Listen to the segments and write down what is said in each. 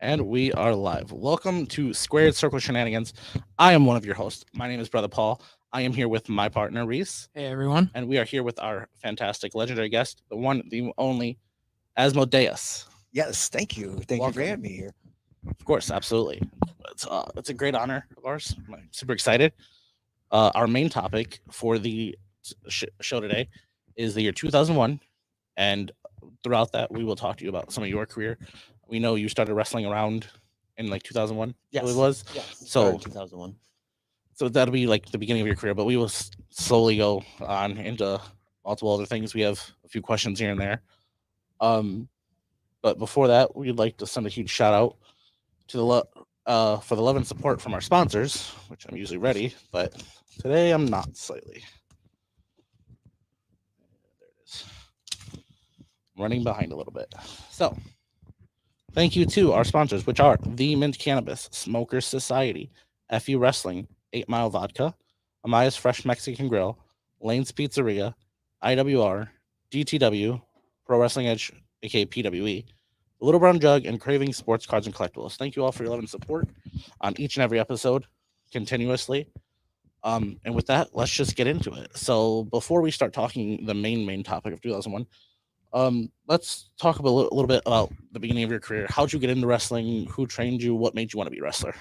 And we are live. Welcome to Squared Circle Shenanigans. I am one of your hosts. My name is Brother Paul. I am here with my partner, Reese. Hey everyone. And we are here with our fantastic legendary guest, the one, the only, Asmodeus. Yes, thank you. Thank you for Welcome. having me here. Of course, absolutely. It's a great honor of ours. I'm super excited. Our main topic for the show today is the year 2001. And throughout that, we will talk to you about some of your career. We know you started wrestling around in like 2001. Yes, It was. yes. So 2001. So that'll be like the beginning of your career, but we will slowly go on into multiple other things. We have a few questions here and there. Um, but before that, we'd like to send a huge shout out to for the love and support from our sponsors, which I'm usually ready, but today I'm not slightly. There it is. I'm running behind a little bit. So, thank you to our sponsors, which are The Mint Cannabis, Smokers Society, FU Wrestling, 8 Mile Vodka, Amaya's Fresh Mexican Grill, Lane's Pizzeria, IWR, DTW, Pro Wrestling Edge, aka PWE, The Little Brown Jug, and Craving Sports Cards and Collectibles. Thank you all for your love and support on each and every episode continuously. And with that, let's just get into it. So before we start talking the main topic of 2001, let's talk a little bit about the beginning of your career. How'd you get into wrestling? Who trained you? What made you want to be a wrestler?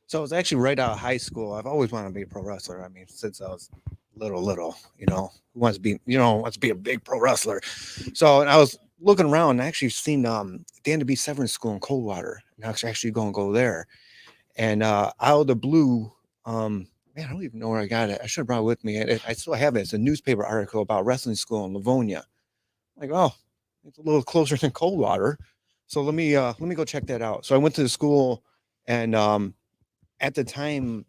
So it was actually right out of high school. I've always wanted to be a pro wrestler. I mean, since I was little, who wants to be, wants to be a big pro wrestler. So, and I was looking around and actually seen the end to be Severance School in Coldwater, and I was actually going to go there. And out of the blue, man, I don't even know where I got it. I should have brought it with me. I still have it. It's a newspaper article about wrestling school in Livonia. Like, oh, it's a little closer than Coldwater, so let me go check that out. So I went to the school, and at the time,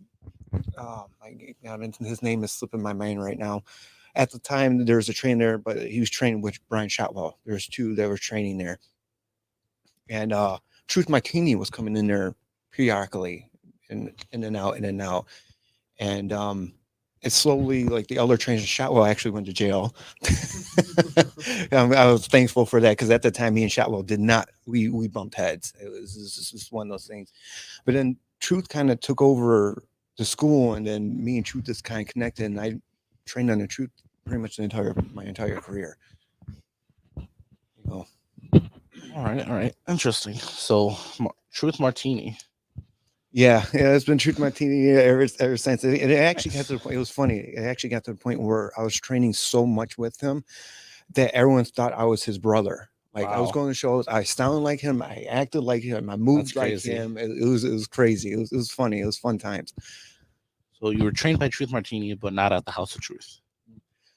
his name is slipping my mind right now. At the time, there was a trainer there, but he was training with Brian Shotwell. There's two that were training there, and Truth Martini was coming in there periodically, in and out, and it's slowly, like, the elder trainer Shotwell actually went to jail. I was thankful for that, because at the time, me and Shotwell did not, we bumped heads. It was just one of those things. But then Truth kind of took over the school, and then me and Truth just kind of connected, and I trained under Truth pretty much my entire career. All right, interesting. So Truth Martini. Yeah, it's been Truth Martini ever since. It actually got to the point. It was funny. It actually got to the point where I was training so much with him that everyone thought I was his brother. Like, wow. I was going to shows, I sounded like him, I acted like him, I moved like him. It was crazy. It was funny. It was fun times. So you were trained by Truth Martini, but not at the House of Truth.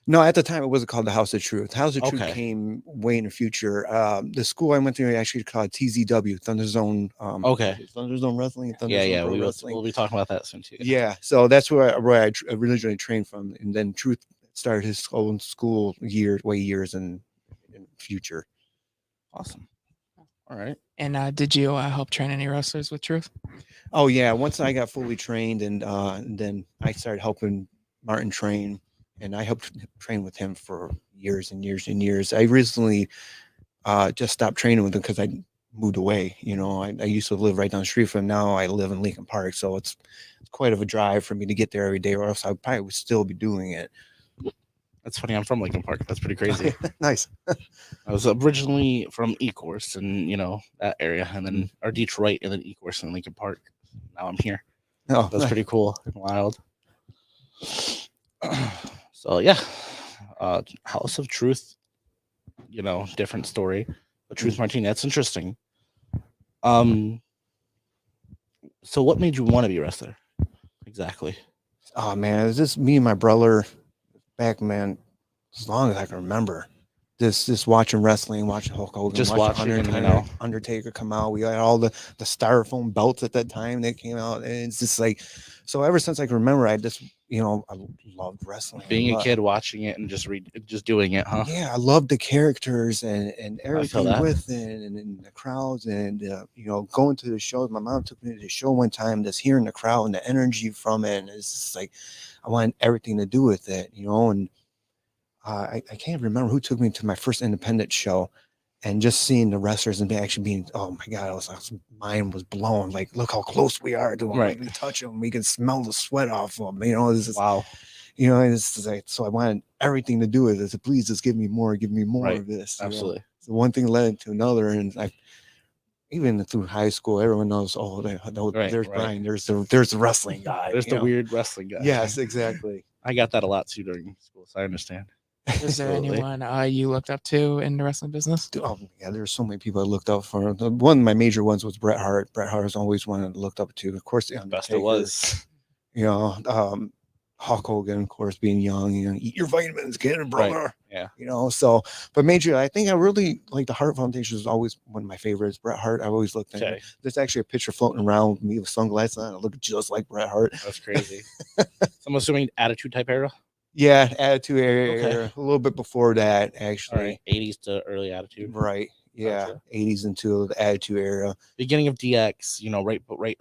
No, at the time it wasn't called the House of Truth. House of Truth came way in the future. The school I went to actually called TZW, Thunder Zone. Thunder Zone Wrestling. We'll be talking about that soon too. Yeah, so that's where I originally trained from, and then Truth started his own school years in future. Awesome. All right. And did you help train any wrestlers with Truth? Oh yeah, once I got fully trained, and then I started helping Martin train. And I helped train with him for years and years and years. I recently just stopped training with him because I moved away. I used to live right down the street from him. Now I live in Lincoln Park. So it's quite of a drive for me to get there every day, or else I probably would still be doing it. That's funny. I'm from Lincoln Park. That's pretty crazy. Nice. I was originally from Ecorse and, that area, and then or Detroit, and then Ecorse and Lincoln Park. Now I'm here. Oh, that's nice. Pretty cool and wild. So yeah, House of Truth, different story. But Truth Martini, that's interesting. So what made you want to be a wrestler? Exactly. Oh man, it's just me and my brother back, man, as long as I can remember. Just watching wrestling, watching Hulk Hogan, just watching Undertaker come out. We had all the styrofoam belts at that time that came out, and it's just like, so ever since I can remember, I just I loved wrestling. Being a kid, watching it and just doing it, huh? Yeah, I loved the characters and everything with it, and the crowds, and going to the shows. My mom took me to the show one time, just hearing the crowd and the energy from it, and it's just like I wanted everything to do with it, and I can't remember who took me to my first independent show, and just seeing the wrestlers and actually being, oh my God, mind was blown. Like, look how close we are to them. Right. We can touch them. We can smell the sweat off them. This is, Wow. it's just like, so I wanted everything to do with it. So please just give me more Right. of this. Absolutely. So one thing led to another. And even through high school, everyone knows, there's Brian, there's the wrestling guy. There's the weird wrestling guy. Yes, exactly. I got that a lot too during school, so I understand. Was there Absolutely. anyone you looked up to in the wrestling business? Oh yeah, there's so many people I looked up for. One of my major ones was Bret Hart. Bret Hart was always one I looked up to. Of course, the Best Undertaker. it was. Hulk Hogan, of course, being young, eat your vitamins, kid, brother. Right. Yeah. So, but major, I think I really like the Hart Foundation is always one of my favorites. Bret Hart, I always looked at. Okay. There's actually a picture floating around with me with sunglasses on. I look just like Bret Hart. That's crazy. So I'm assuming Attitude Type era. Yeah, Attitude era, Okay. a little bit before that, actually. All right. 80s to early Attitude. Right. Yeah, Gotcha. 80s into the Attitude era. Beginning of DX,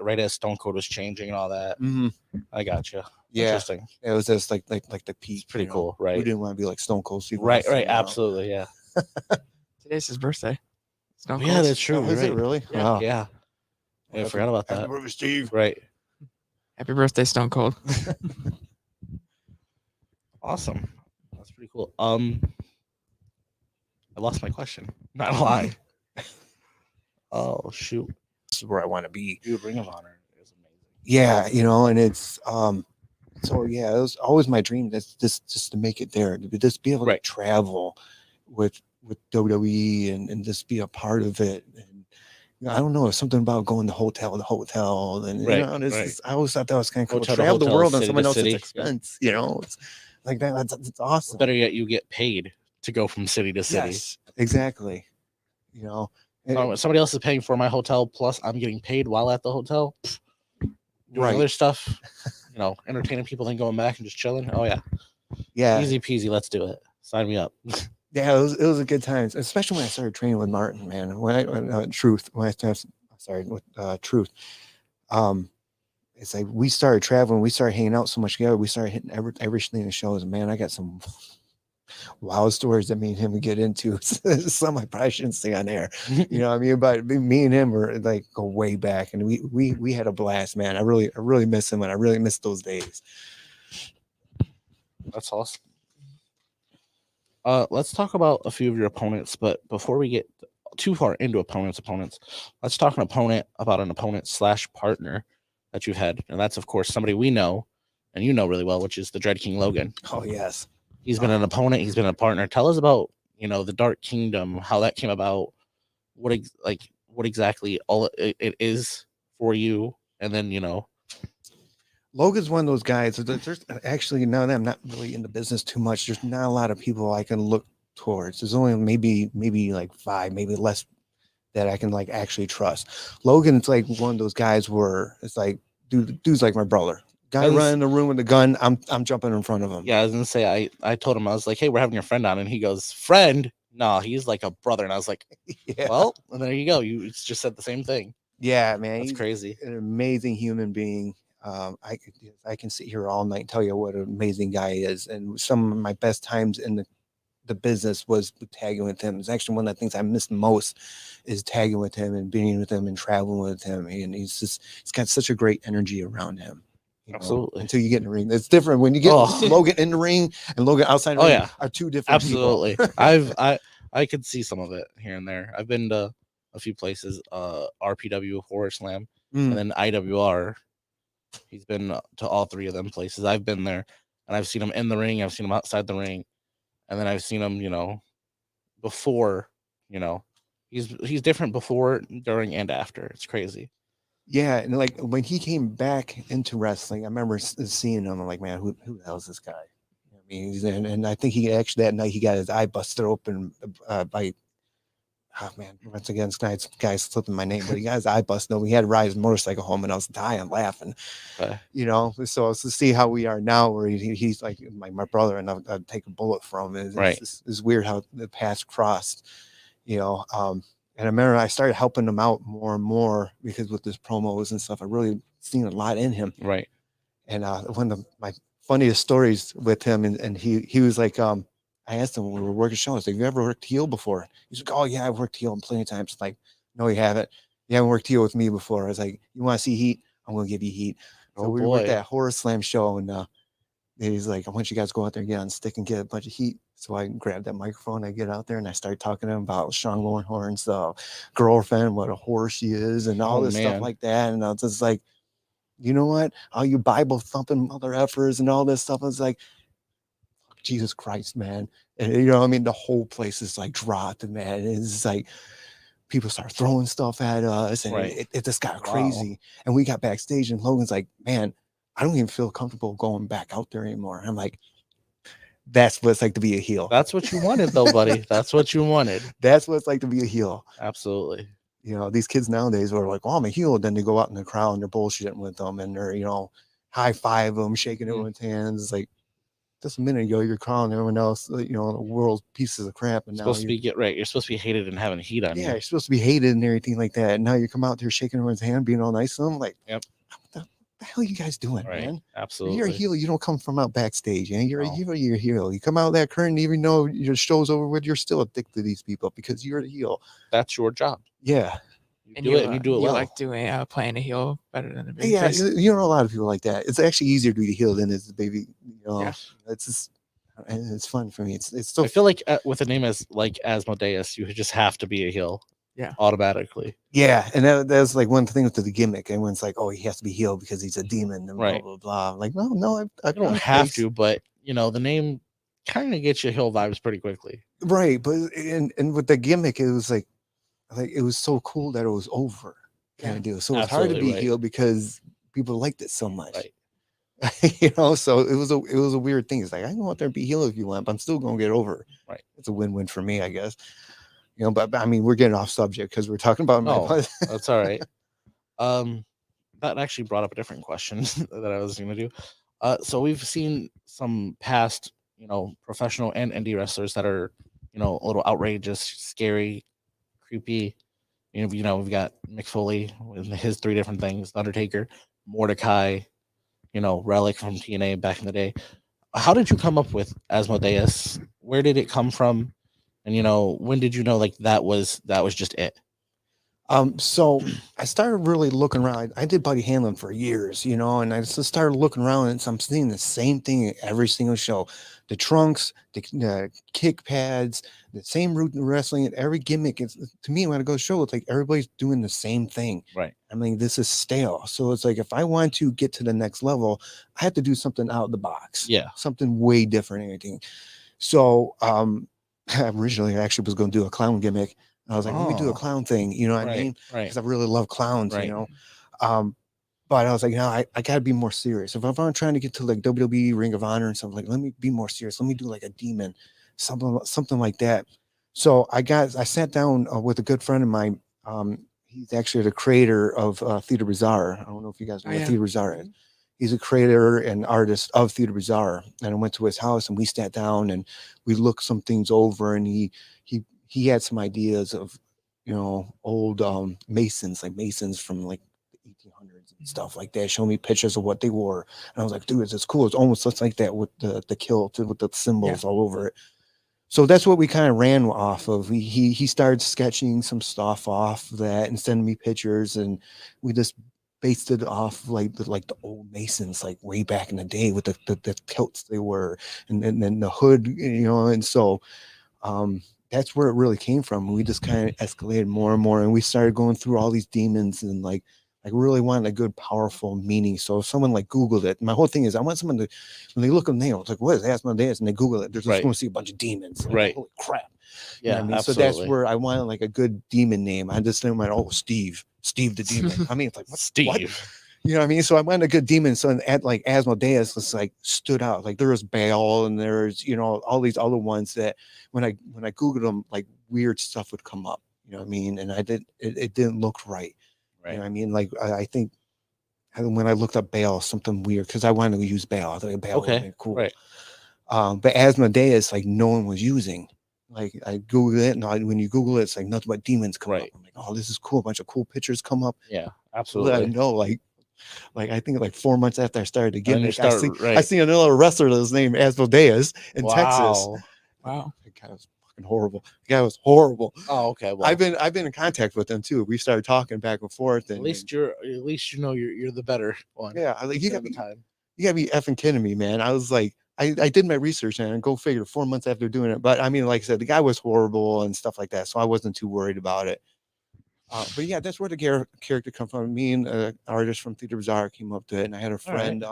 right as Stone Cold was changing and all that. Mm-hmm. I gotcha. Yeah. Interesting. It was just like the peak. It's pretty cool, right? We didn't want to be like Stone Cold Steve Right, Austin, absolutely, yeah. Today's his birthday. Oh, yeah, that's true. Oh, is it really? Yeah. Wow. Yeah. I forgot about that. Happy birthday, Steve. Right. Happy birthday, Stone Cold. Awesome. That's pretty cool. I lost my question. Not gonna lie. Oh shoot. This is where I want to be. Dude, Ring of Honor is amazing. Yeah, and it's so yeah, it was always my dream that's just to make it there, to just be able to travel with WWE and just be a part of it. And I don't know, something about going to hotel to hotel, and I always thought that was kind of cool. Hotel to Travel the hotel, world on city someone to else's city. expense, it's like that. That's awesome. Better yet, you get paid to go from city to city. Yes, exactly. Somebody else is paying for my hotel, plus I'm getting paid while at the hotel. Doing other stuff, entertaining people, then going back and just chilling. Oh yeah, easy peasy. Let's do it. Sign me up. Yeah, it was a good time, especially when I started training with Martin, man. Truth. It's like we started traveling, we started hanging out so much together, we started hitting everything in the shows. And man, I got some wild stories that me and him would get into. Some I probably shouldn't say on air, But me and him were like go way back, and we had a blast, man. I really miss him, and I really miss those days. That's awesome. Let's talk about a few of your opponents, but before we get too far into opponents, let's talk about an opponent / partner that you've had, and that's of course somebody we know and you know really well, which is the Dread King Logan. Oh yes, he's been an opponent, he's been a partner. Tell us about the Dark Kingdom, how that came about, what exactly all it is for you, and then Logan's one of those guys. There's actually, now that I'm not really in the business too much, there's not a lot of people I can look towards. There's only maybe like 5, maybe less, that I can like actually trust. Logan's like one of those guys where it's like, dude's like my brother. Guy running the room with a gun, I'm jumping in front of him. Yeah, I was gonna say, I told him, I was like, hey, we're having your friend on, and he goes, friend? No, he's like a brother. And I was like, yeah. Well, and there you go. You just said the same thing. Yeah, man. That's crazy. An amazing human being. I can sit here all night and tell you what an amazing guy he is. And some of my best times in the business was tagging with him. It's actually one of the things I miss most is tagging with him and being with him and traveling with him. And he's got such a great energy around him. Absolutely. Until you get in the ring. It's different when you get Logan in the ring and Logan outside the ring are two different Absolutely. people. I could see some of it here and there. I've been to a few places, RPW, Horror Slam, and then IWR. He's been to all 3 of them places. I've been there, and I've seen him in the ring. I've seen him outside the ring, and then I've seen him, before. He's different before, during, and after. It's crazy. Yeah, and like when he came back into wrestling, I remember seeing him. I'm like, man, who the hell is this guy? I mean, and I think he actually that night he got his eye busted open by. Oh man, once again, this guy's slipping my name, but he got his eye busted open. He had to ride his motorcycle home, and I was dying laughing. So to see how we are now, where he's like my brother, and I'll take a bullet from him. It's weird how the paths crossed, And I remember I started helping him out more and more because with his promos and stuff, I really seen a lot in him. Right. And one of my funniest stories with him, and he was like, I asked him when we were working shows, like, "Have you ever worked heel before?" He's like, "Oh yeah, I've worked heel plenty of times." Like, "No, you haven't. You haven't worked heel with me before." I was like, "You want to see heat? I'm gonna give you heat." So Oh, we were at boy. that horror slam show, and he's like, "I want you guys to go out there and get on stick and get a bunch of heat." So I grabbed that microphone, I get out there, and I start talking to him about Sean Longhorn's girlfriend, what a whore she is, and all Oh, this stuff man. like that. And I was just like, you know what? All you Bible thumping mother effers and all this stuff. I was like, Jesus Christ, man. And you know what I mean? The whole place is like dropped, and man, it's like people start throwing stuff at us, and Right. it just got Wow. crazy. And we got backstage, and Logan's like, "Man, I don't even feel comfortable going back out there anymore." And I'm like, that's what it's like to be a heel. That's what you wanted, though, buddy. That's what you wanted. That's what it's like to be a heel. Absolutely. You know, these kids nowadays are like, "Oh, I'm a heel." Then they go out in the crowd and they're bullshitting with them, and they're, you know, high five them, shaking everyone's hands. It's like, just a minute ago, you're calling everyone else, you know, the world's pieces of crap, and now Supposed to be you're supposed to be hated and having heat on yeah, you. you're supposed to be hated and everything like that. And now you come out there shaking everyone's hand, being all nice to them. Like, Yep. What the hell are you guys doing, Right. man? Absolutely. You're a heel. You don't come from out backstage, and you're No. a heel. You're a heel. You come out of that curtain, even though your show's over with, you're still addicted to these people because you're the heel. That's your job. Yeah. You do it, and you do it well. like doing playing a heel better than a baby Yeah, face. you know, a lot of people like that. It's actually easier to be the heel than it's the baby. You know, Yeah. it's just, and it's fun for me. It's still. I feel like with a name as like Asmodeus, you just have to be a heel. Yeah. Automatically. Yeah, and that's like one thing with the gimmick. Everyone's like, "Oh, he has to be healed because he's a demon," and Right. blah blah blah. I'm like, no, I You don't have to, but you know the name kind of gets you heel vibes pretty quickly. Right, but and with the gimmick, it was like it was so cool that it was over kind of deal. So it's hard to be right. heel because people liked it so much. Right. You know, so it was a weird thing. It's like, I can go out there and be heel if you want, but I'm still gonna get over. Right. It's a win-win for me, I guess. You know, but I mean, we're getting off subject because we're talking about No, that's all right. That actually brought up a different question that I was gonna do. So we've seen some past, you know, professional and indie wrestlers that are, you know, a little outrageous, scary, creepy. You know, we've got Mick Foley with his 3 different things: The Undertaker, Mordecai, you know, Relic from TNA back in the day. How did you come up with Asmodeus? Where did it come from? And you know, when did you know like that was just it? So I started really looking around. I did Buddy Handling for years, you know, and I just started looking around, and so I'm seeing the same thing at every single show: the trunks, the kick pads, the same route in wrestling, and every gimmick. It's, to me, when I go to show, it's like everybody's doing the same thing. Right. I mean, this is stale. So it's like, if I want to get to the next level, I have to do something out of the box. Yeah. Something way different, anything. So originally, I actually was going to do a clown gimmick. I was like, let me do a clown thing, you know what I mean? Right. Because I really love clowns, Right. you know. But I was like, no, I got to be more serious. If I'm trying to get to like WWE, Ring of Honor, and something, like, let me be more serious. Let me do like a demon, something like that. So I sat down with a good friend of mine. He's actually the creator of Theater Bizarre. I don't know if you guys know what Theater Bizarre is. He's a creator and artist of Theater Bizarre. And I went to his house and we sat down and we looked some things over, and he had some ideas of, you know, old masons from like the 1800s and stuff like that. Showing me pictures of what they wore, and I was like, dude, it's cool. It's almost looks like that with the kilt with the symbols all over it. So that's what we kind of ran off of. He started sketching some stuff off that and sending me pictures, and we just based it off like the old masons, like way back in the day with the kilts they were, and then the hood, you know. And so that's where it really came from. We just kind of escalated more and more, and we started going through all these demons and like really wanted a good, powerful meaning. So if someone like Googled it, my whole thing is I want someone to, when they look at the name, it's like, what is Asmodeus? And they Google it, they're just going to see a bunch of demons. Like, right. Holy crap. Yeah. You know what I mean? Absolutely. So that's where I wanted like a good demon name. I just didn't want, Steve the demon. I mean, it's like, what? Steve. What? You know what I mean? So I wanted a good demon. So at like Asmodeus was like stood out. Like there was Baal and there's, you know, all these other ones that when I Googled them, like weird stuff would come up. You know what I mean? And it didn't look right. You know what I mean? Like I think when I looked up Baal, something weird, because I wanted to use Baal. I thought Baal would be cool. Right. But Asmodeus, like no one was using. Like I Googled it, and when you Google it, it's like nothing but demons come up. I'm like, oh, this is cool. A bunch of cool pictures come up. Yeah, absolutely. I know, like I think like 4 months after I started to get it, I see another wrestler that's named Asmodeus in Texas. Wow. The guy was fucking horrible. The guy was horrible. Oh, okay. Well, I've been in contact with him too. We started talking back and forth. And at least you know you're the better one. yeah, I like you got the time. you gotta be effing kidding me, man. I was like, I did my research and go figure 4 months after doing it. But I mean, like I said, the guy was horrible and stuff like that. So I wasn't too worried about it. But yeah, that's where the character come from. Me and an artist from Theater Bazaar came up to it. And I had a friend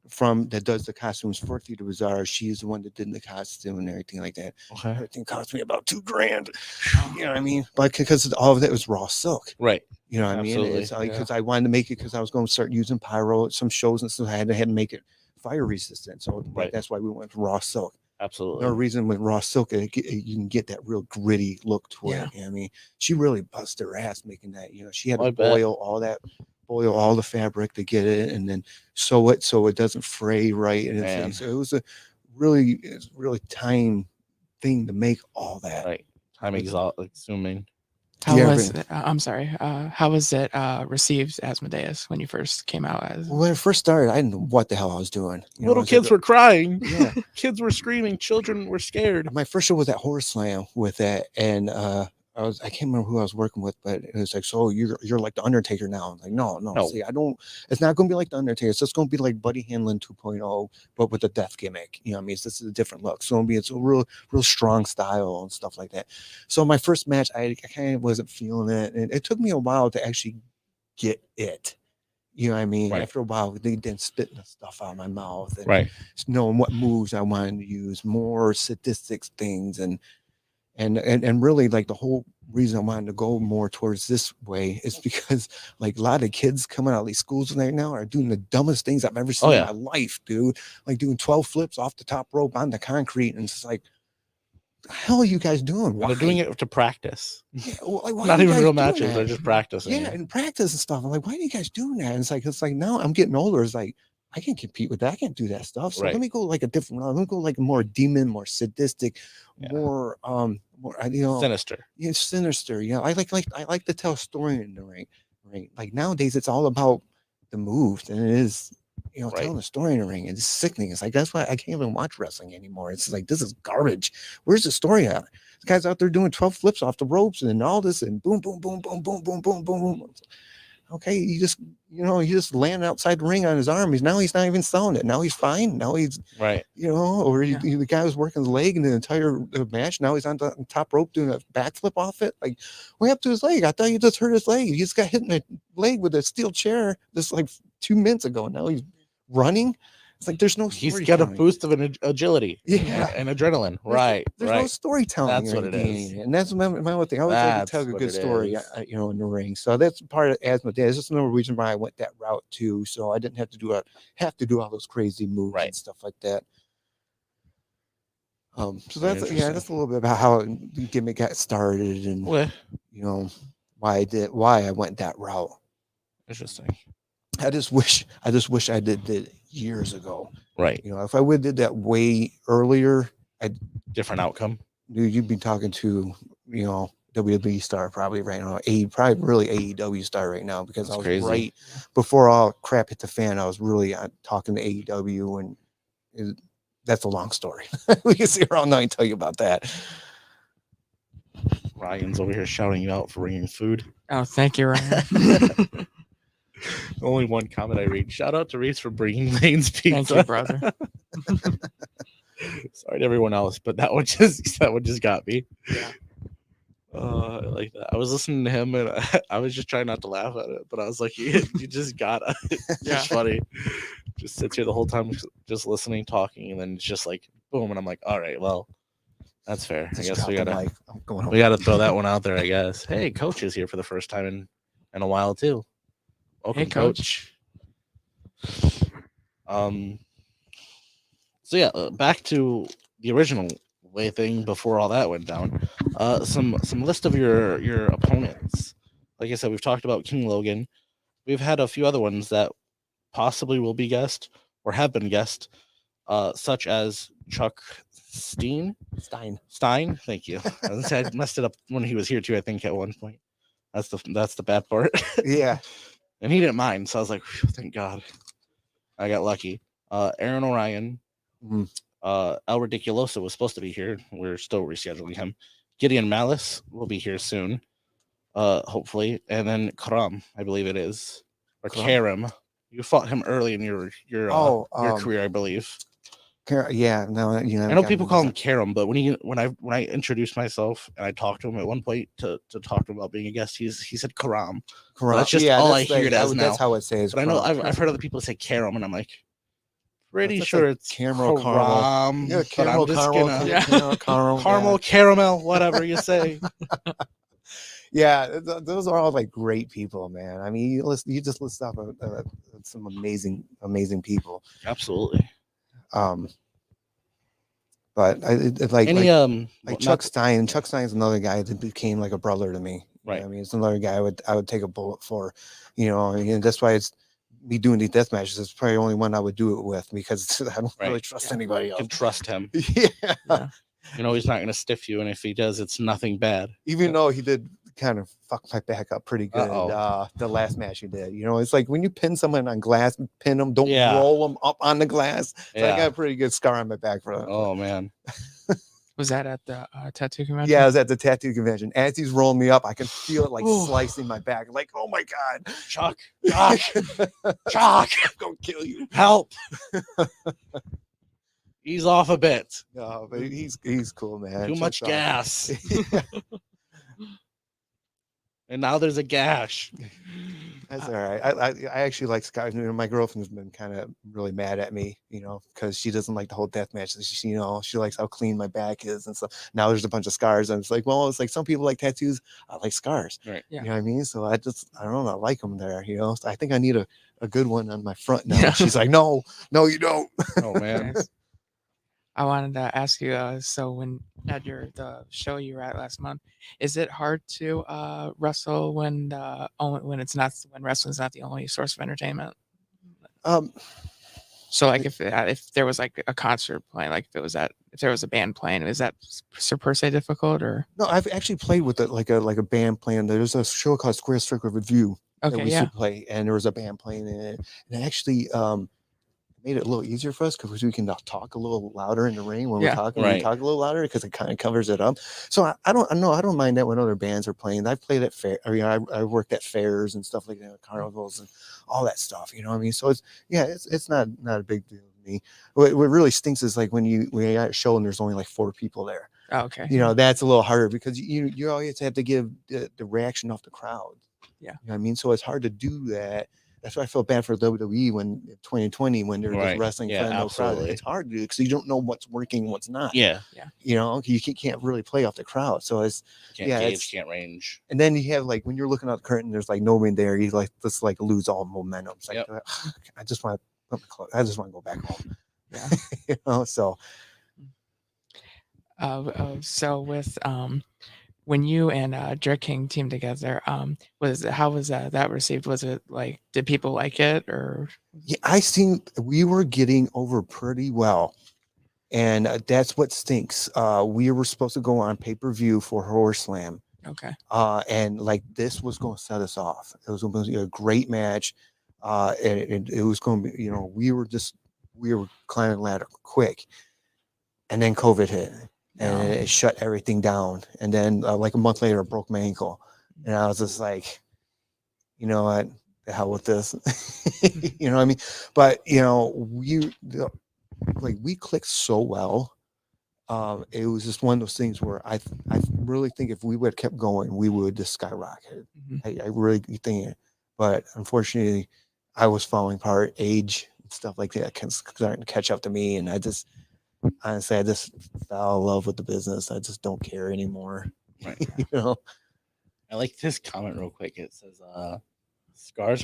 from that does the costumes for Theater Bazaar. She's the one that did the costume and everything like that. Okay. Everything cost me about $2,000. You know what I mean? But because all of that was raw silk. Right. You know what I mean? Absolutely, It's like because I wanted to make it because I was going to start using pyro at some shows and stuff. I had to make it fire resistant. So Right. that's why we went for raw silk. Absolutely. No reason with raw silk, you can get that real gritty look to it. Yeah. You know what I mean, she really busted her ass making that. You know, she had I to bet. boil all the fabric to get it, and then sew it so it doesn't fray right. And Man. so it was a really time thing to make all that. Right. Time consuming. How Yeah, was it? I'm sorry. How was it received, Asmodeus, when you first came out as? When I first started, I didn't know what the hell I was doing. You know, Little I was kids like, were crying. yeah. Kids were screaming. Children were scared. My first show was at Horror Slam with that, and I can't remember who I was working with, but it was like, so you're like the Undertaker now. I'm like, no. See, I don't. It's not going to be like the Undertaker. It's just going to be like Buddy Hanlon 2.0, but with a death gimmick. You know what I mean? This is a different look. So it's a real strong style and stuff like that. So my first match, I kind of wasn't feeling it, and it took me a while to actually get it. You know what I mean? Right. After a while, they didn't spitting the stuff out of my mouth, and Right. knowing what moves I wanted to use, more sadistic things, and really like the whole reason I wanted to go more towards this way is because like a lot of kids coming out of these schools right now are doing the dumbest things I've ever seen in my life, dude. Like doing 12 flips off the top rope on the concrete, and it's like, the hell are you guys doing? Why? They're doing it to practice. Yeah, like, why Not are you even guys real doing matches. that? They're just practicing. Yeah, and practice and stuff. I'm like, why are you guys doing that? And it's like now I'm getting older. It's like I can't compete with that. I can't do that stuff. So Right. let me go like a different route. Let me go like more demon, more sadistic, more Sinister. Yeah, sinister. You know, I like to tell a story in the ring. Right. Like nowadays it's all about the moves than it is, Right. telling a story in the ring. It's sickening. It's like that's why I can't even watch wrestling anymore. It's like this is garbage. Where's the story at? This guy's out there doing 12 flips off the ropes and all this and boom, boom, boom, boom, boom, boom, boom, boom. Okay, he just landed outside the ring on his arm. He's not even selling it. Now he's fine. Now he's Right. or the guy was working his leg in the entire match. Now he's on the top rope doing a backflip off it. Like, what happened to his leg? I thought you just hurt his leg. He just got hit in the leg with a steel chair just like 2 minutes ago. Now he's running. It's like there's no. He's got a boost of an agility. Yeah, and adrenaline. Right. There's right. no storytelling. That's what it is. And that's my other thing. I always like to tell a good story, in the ring. So that's part of Asmodeus. That's another reason why I went that route too. So I didn't have to do all those crazy moves and stuff like that. So that's that's a little bit about how the gimmick got started and why I went that route. Interesting. I just wish I did it years ago. Right. If I would have did that way earlier, different outcome. You'd be talking to, WWE star probably right now. Probably really AEW star right now because That's I was crazy. right before all crap hit the fan. I was really talking to AEW, and that's a long story. We can sit here all night and tell you about that. Ryan's over here shouting you out for bringing food. Oh, thank you, Ryan. Only one comment I read. Shout out to Reese for bringing Lane's pizza. Thank you, brother. Sorry to everyone else, but that one just got me. Yeah. I like that. I was listening to him and I was just trying not to laugh at it, but I was like, you just gotta. It's just funny. Just sits here the whole time, just listening, talking, and then it's just like boom, and I'm like, all right, well, that's fair. I guess we gotta throw that one out there. I guess. Hey, Coach is here for the first time in a while too. Welcome, hey, Coach. So yeah, back to the original way thing before all that went down. Some list of your opponents. Like I said, we've talked about King Logan. We've had a few other ones that possibly will be guest or have been guest, such as Chuck Stein. Thank you. I messed it up when he was here too. I think at one point. That's the bad part. Yeah. And he didn't mind, so I was like, thank God. I got lucky. Aaron Orion, El Ridiculoso was supposed to be here. We're still rescheduling him. Gideon Malice will be here soon, hopefully, and then Karam, I believe it is, or Karam? Karam. You fought him early in your your career, I believe. Yeah, no, you know, I know people call him Karam, but when I introduced myself and I talked to him at one point to talk to him about being a guest, he said Karam. So that's just all I hear it as now. That's how it says. But I know I've heard other people say Karam, and I'm like, pretty That's sure like it's caramel. Karam. Yeah, but caramel, I'm just caramel, gonna caramel, caramel, whatever you say. Yeah, those are all like great people, man. I mean, you just list off some amazing people. Absolutely. But Any Chuck Stein. Chuck Stein's another guy that became like a brother to me. Right. You know, I mean, it's another guy I would take a bullet for. You know, and that's why it's me doing these death matches. It's probably the only one I would do it with because I don't really trust anybody You else. can trust him. Yeah. You know he's not going to stiff you, and if he does, it's nothing bad. Even though he did kind of fuck my back up pretty good the last match he did. You know, it's like when you pin someone on glass, pin them, don't roll them up on the glass. So I got a pretty good scar on my back for that. Oh, man. Was that at the tattoo convention? Yeah, I was at the tattoo convention. As he's rolling me up, I can feel it like slicing my back. I'm like, oh my God. Chuck, I'm going to kill you. Help. He's off a bit. No, but he's cool, man. Too much gas. And now there's a gash. That's all right. I actually like scars. You know, my girlfriend's been kind of really mad at me, you know, because she doesn't like the whole death match. She likes how clean my back is and stuff. Now there's a bunch of scars, and it's like, well, it's like some people like tattoos. I like scars. Right. Yeah. You know what I mean? So I don't know. I like them there. You know, so I think I need a good one on my front now. Yeah. She's like, no, you don't. Oh man. I wanted to ask you. So when at the show you were at last month, is it hard to wrestle when wrestling's not the only source of entertainment? So like if there was like a concert playing, like if there was a band playing, is that per se difficult or? No, I've actually played with it like a band playing. There's a show called Square Circle Review that we used to play, and there was a band playing in it, and actually made it a little easier for us because we can talk a little louder in the ring when we're talking. We talk a little louder because it kind of covers it up. So I don't mind that when other bands are playing. I've played at fair. I mean, I worked at fairs and stuff like that, carnivals and all that stuff. You know what I mean? So it's not a big deal to me. What really stinks is like when you got a show and there's only like 4 people there. Oh, okay. You know, that's a little harder because you always have to give the reaction off the crowd. Yeah. You know what I mean? So it's hard to do that. That's why I felt bad for WWE when 2020 when they're just wrestling in no crowd. It's hard to do because you don't know what's working, what's not. Yeah. You know, you can't really play off the crowd. So it's can't range. And then you have like when you're looking out the curtain, there's like nobody there. You just lose all momentum. It's like I just want to go back home. Yeah. You know, so. So with when you and Jerk King teamed together, how was that received? Was it like, did people like it or? Yeah, I think we were getting over pretty well, and that's what stinks. We were supposed to go on pay-per-view for Horror Slam. Okay. And like this was going to set us off. It was going to be a great match. It was going to be, you know, we were climbing the ladder quick, and then COVID hit. And it shut everything down. And then like a month later, I broke my ankle. And I was just like, you know what, the hell with this. You know what I mean? But, you know, we clicked so well. It was just one of those things where I really think if we would have kept going, we would just skyrocket. I really think it. But unfortunately, I was falling apart. Age and stuff like that starting to catch up to me. And honestly, I just fell in love with the business. I just don't care anymore. Right. You know, I like this comment real quick. It says, scars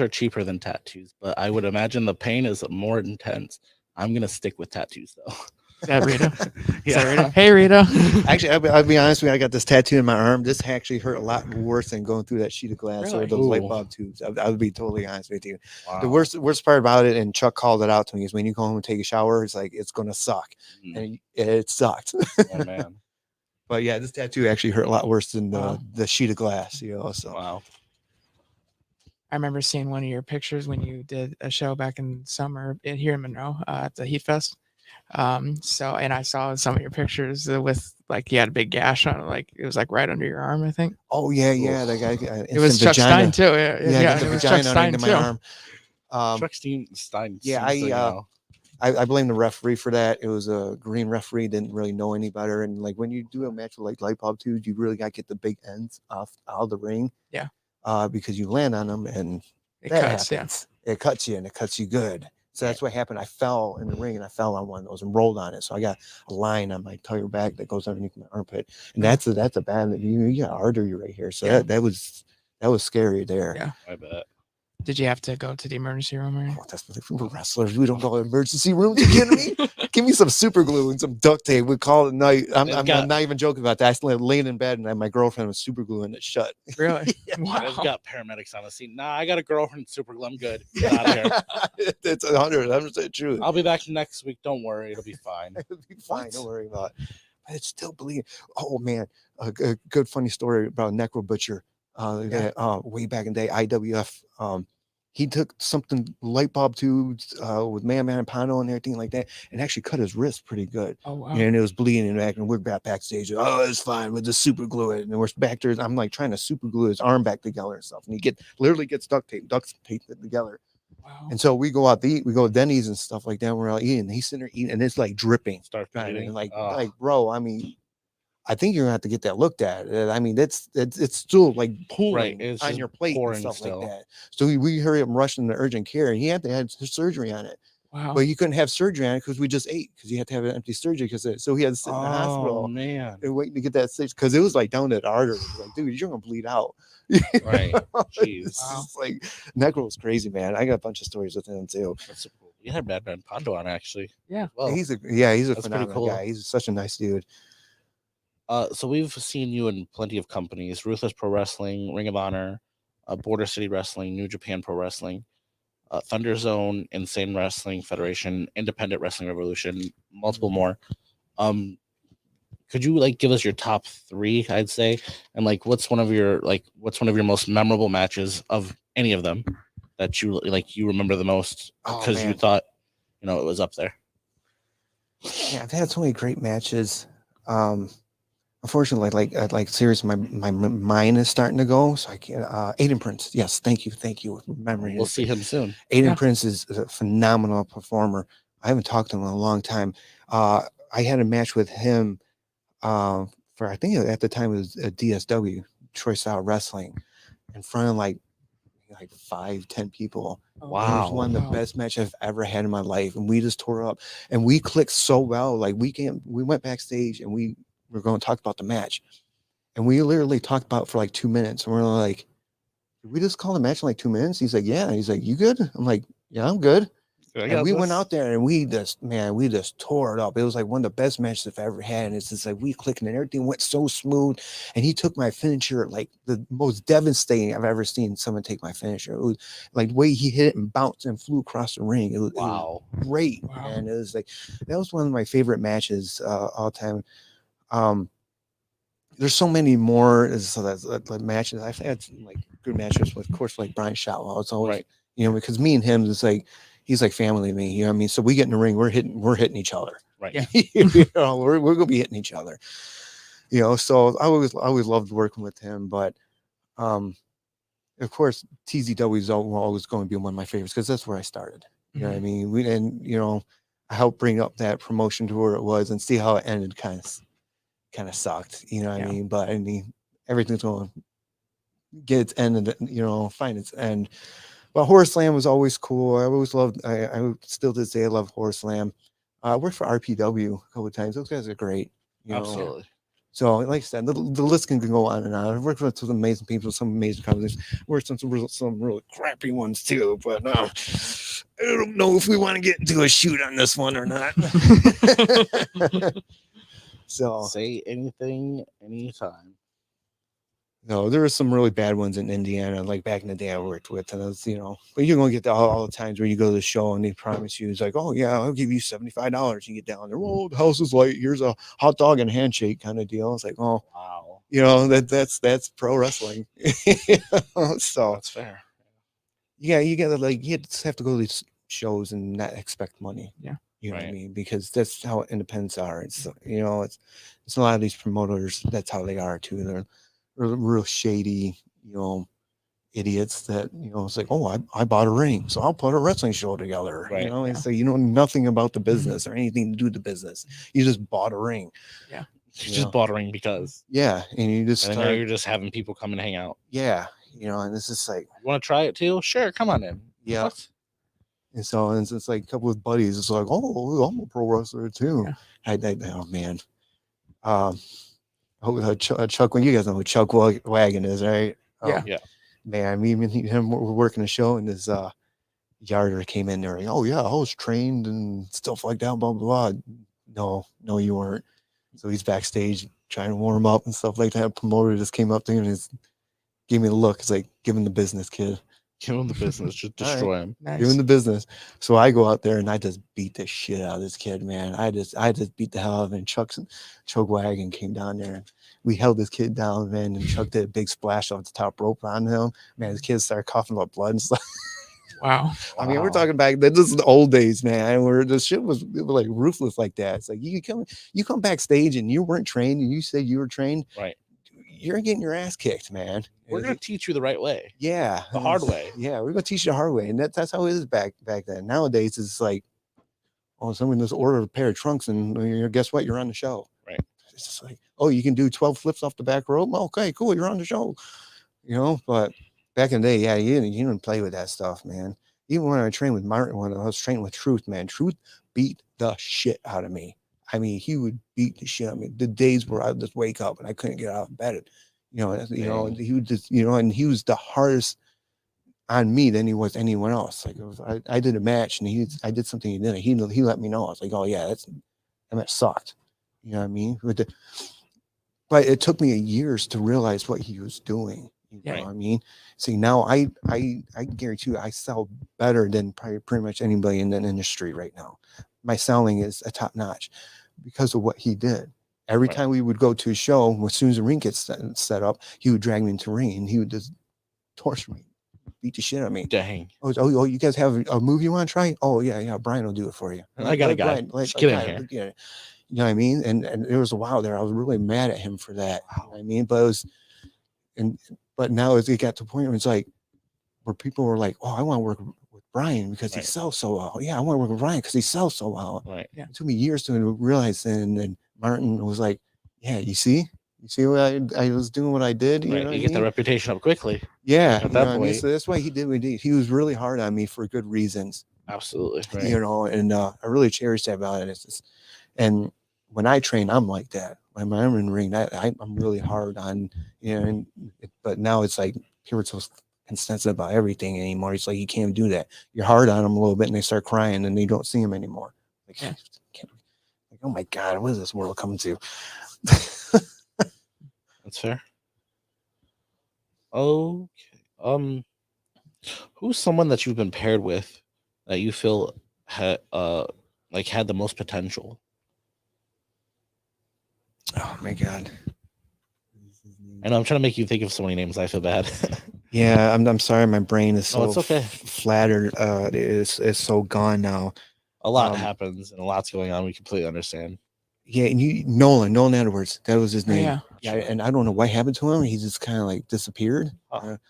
are cheaper than tattoos, but I would imagine the pain is more intense. I'm going to stick with tattoos though. Is that Rita? Yeah. Rita? Hey, Rita. Actually, I'll be honest with you. I got this tattoo in my arm. This actually hurt a lot worse than going through that sheet of glass or those light bulb tubes. I would be totally honest with you. Wow. The worst part about it, and Chuck called it out to me, is when you go home and take a shower, it's like, it's going to suck. And it sucked. Oh, man. But yeah, this tattoo actually hurt a lot worse than the sheet of glass, you know, so. Wow. I remember seeing one of your pictures when you did a show back in summer here in Monroe at the Heat Fest. So, and I saw some of your pictures with like you had a big gash on it, like it was like right under your arm, I think. Oh yeah, that guy. It was Chuck Stein too. Yeah, Yeah, I got the it was Chuck vagina Stein underneath my too. arm. Chuck Stein yeah, seems to, I blame the referee for that. It was a green referee, didn't really know any better. And like when you do a match with like light bulb tubes, you really got to get the big ends out of the ring. Yeah. Because you land on them and It that cuts, happens. It cuts you and it cuts you good. So that's what happened. I fell in the ring and I fell on one of those and rolled on it. So I got a line on my entire back that goes underneath my armpit. And that's a bad, you got artery right here. So that was scary there. Yeah. I bet. Did you have to go to the emergency room or anything? Oh, that's we're wrestlers. We don't go to emergency rooms. You kidding me? Give me some super glue and some duct tape. We call it a night. I'm not even joking about that. I laying in bed and my girlfriend was super gluing it shut. Really? Wow. I've got paramedics on the scene. Nah, I got a girlfriend super glue. I'm good. Get out of here. It's 100% true. I'll be back next week. Don't worry. It'll be fine. It'll be fine. Don't worry about it. But it's still bleeding. Oh, man. A good funny story about a necro butcher. Way back in the day, IWF. He took something light bulb tubes with Man and Pano and everything like that, and actually cut his wrist pretty good. Oh wow! And it was bleeding back, and we're backstage. Oh, it's fine. We'll just super glue it, and we're back there. I'm like trying to super glue his arm back together and stuff, and he literally gets duct tape it together. Wow! And so we go out to eat. We go to Denny's and stuff like that. We're out eating. And he's sitting there eating, and it's like dripping. Start bleeding. Like bro. I mean, I think you're gonna have to get that looked at. I mean, it's still like pooling on your plate and stuff like that. So we hurry up and rush into urgent care. And he had to have surgery on it. Wow. But you couldn't have surgery on it because we just ate because you had to have an empty surgery so he had to sit in the hospital man and waiting to get that stitch because it was like down that artery. Like, dude, you're gonna bleed out. Right. Jeez. Wow. Like Necro was crazy, man. I got a bunch of stories with him too. That's so cool. You had Madman Pondo on actually. Yeah. Well, he's a phenomenal guy. He's such a nice dude. So we've seen you in plenty of companies: Ruthless Pro Wrestling, Ring of Honor, Border City Wrestling, New Japan Pro Wrestling, Thunder Zone, Insane Wrestling Federation, Independent Wrestling Revolution, multiple more. Could you like give us your top 3? I'd say, and like what's one of your most memorable matches of any of them that you remember the most because you thought it was up there? Yeah, I've had so many great matches. Unfortunately, like seriously, my mind is starting to go, so I can't. Aiden Prince, yes, thank you. Memory. We'll see him soon. Aiden Prince is a phenomenal performer. I haven't talked to him in a long time. I had a match with him for I think at the time it was a DSW, Troy Style Wrestling, in front of like 5-10 people. Wow. It was one of the best matches I've ever had in my life, and we just tore up, and we clicked so well. Like we went backstage and we were going to talk about the match, and we literally talked about it for like 2 minutes, and we're like, did we just call the match in like 2 minutes? He's like, yeah. He's like, you good? I'm like, yeah, I'm good. And we went out there and we just tore it up. It was like one of the best matches I've ever had. And it's just like we clicked and everything went so smooth. And he took my finisher, like the most devastating I've ever seen someone take my finisher. It was like the way he hit it and bounced and flew across the ring. It was great. Wow. And it was like, that was one of my favorite matches all time. There's so many more matches. I've had some like good matches with, of course, like Brian Shotwell. It's always, because me and him, it's like, he's like family to me, you know what I mean? So we get in the ring, we're hitting each other. Right. Yeah. We're gonna be hitting each other. So I always loved working with him. But of course TZW is always going to be one of my favorites because that's where I started. You know what I mean? I helped bring up that promotion to where it was and see how it ended kind of sucked. You know what I mean? But I mean everything's going to get its end and find its end. But Horror Slam was always cool. I always loved. I still to this day I love Horror Slam. I worked for RPW a couple of times. Those guys are great. Absolutely. So, like I said, the list can go on and on. I've worked with some amazing people, some amazing companies. Worked on some really crappy ones too. But I don't know if we want to get into a shoot on this one or not. So say anything, anytime. No, there were some really bad ones in Indiana, like back in the day I worked with, and it's, but you're going to get all the times where you go to the show and they promise you, it's like, oh yeah, I'll give you $75. You get down there, well, the house is light, here's a hot dog and a handshake kind of deal. It's like, oh, wow, that's pro wrestling. So that's fair. Yeah, you just have to go to these shows and not expect money. Yeah. You know what I Right. mean? Because that's how independents are. It's it's a lot of these promoters. That's how they are too. They're real shady, idiots that it's like, oh, I bought a ring, so I'll put a wrestling show together. Right. And Yeah. so you know nothing about the business or anything to do with the business. You just bought a ring. Yeah. You Yeah. just bought a ring because, Yeah, and you just and then now start. you're just having people come and hang out. Yeah, and it's just like, You want to try it too? Sure, come on in. yeah. What? And so it's like a couple of buddies. It's like, oh, I'm a pro wrestler too. Yeah. Oh man. Chuck, when you guys know who Chuck Wagon is, right? Yeah. Yeah. Man, me and him were working a show, and this yarder came in there. Oh yeah, I was trained and stuff like that. Blah blah blah. No, you weren't. So he's backstage trying to warm up and stuff like that. Promoter just came up to him and just gave me the look. It's like, give him the business, kid. Give him the business, just All right. destroy him. Nice. Give him the business. So I go out there and I just beat the shit out of this kid, man. I just beat the hell out of him. Chuck Wagon came down there. We held this kid down, man, and Chuck did a big splash off the top rope on him. Man, his kids started coughing up blood and stuff. Wow. I mean, we're Wow. talking back then. This is the old days, man. Where the shit was like ruthless like that. It's like you come backstage and you weren't trained, and you say you were trained. Right. You're getting your ass kicked, man. We're gonna teach you the right way. Yeah, The hard way. Yeah, we're gonna teach you the hard way, and that's how it is back then. Nowadays, it's like, oh, someone just ordered a pair of trunks, and guess what? You're on the show. Right. It's just like, oh, you can do 12 flips off the back rope. Okay, cool. You're on the show. But back in the day, yeah, you didn't play with that stuff, man. Even when I trained with Martin, when I was training with Truth, man, Truth beat the shit out of me. I mean, he would beat the shit out of me. The days where I would just wake up and I couldn't get out of bed. He would just, and he was the hardest on me than he was anyone else. Like I did a match and I did something he didn't. He let me know. I was like, oh yeah, that match sucked. You know what I mean? But it took me years to realize what he was doing. You know what I mean? See, now I guarantee you I sell better than probably pretty much anybody in the industry right now. My selling is a top notch because of what he did. Every time we would go to a show, as soon as the ring gets set up, he would drag me into the ring and he would just torture me, beat the shit out of me. Dang. Oh, you guys have a move you want to try? Oh yeah, Brian will do it for you. I got a guy. Just get in here. You know what I mean? And there was a while there I was really mad at him for that. Wow. You know what I mean? But it was, but now it got to the point where it's like, where people were like, oh, I want to work with Brian because he sells so well. Yeah, I want to work with Brian because he sells so well. Right. Yeah. It took me years to realize, and Martin was like, yeah, you see what I was doing, what I did. You know, you get the reputation up quickly. Yeah, at that point. So that's why he did what he did. He was really hard on me for good reasons. Absolutely. Right. And I really cherish that about it. And when I train, I'm like that. When I'm in the ring, I'm really hard on, but now it's like people are so insensitive about everything anymore. It's like you can't do that. You're hard on them a little bit, and they start crying, and they don't see them anymore. Like, oh my God, what is this world coming to? That's fair. Okay. Who's someone that you've been paired with that you feel had the most potential? Oh my God. I know I'm trying to make you think of so many names. I feel bad. Yeah, I'm sorry. My brain is so it's okay. flattered. It's so gone now. A lot happens and a lot's going on. We completely understand. Yeah, and Nolan Edwards, that was his name. Yeah, and I don't know what happened to him. He just kind of like disappeared. But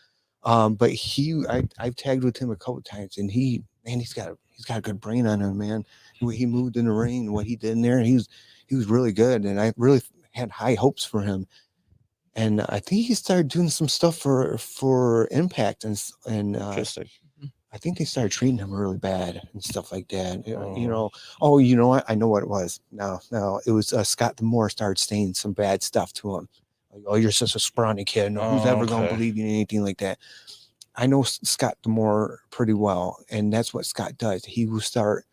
I've tagged with him a couple of times, and he's got a good brain on him, man. The way he moved in the ring, what he did in there, he was really good, and I really had high hopes for him. And I think he started doing some stuff for Impact, and Interesting. I think they started treating him really bad and stuff like that. Oh, you know what? I know what it was. No, it was Scott D'Amore started saying some bad stuff to him. Like, oh, you're such a scrawny kid. No, who's ever going to believe you in anything like that? I know Scott D'Amore pretty well, and that's what Scott does. He will start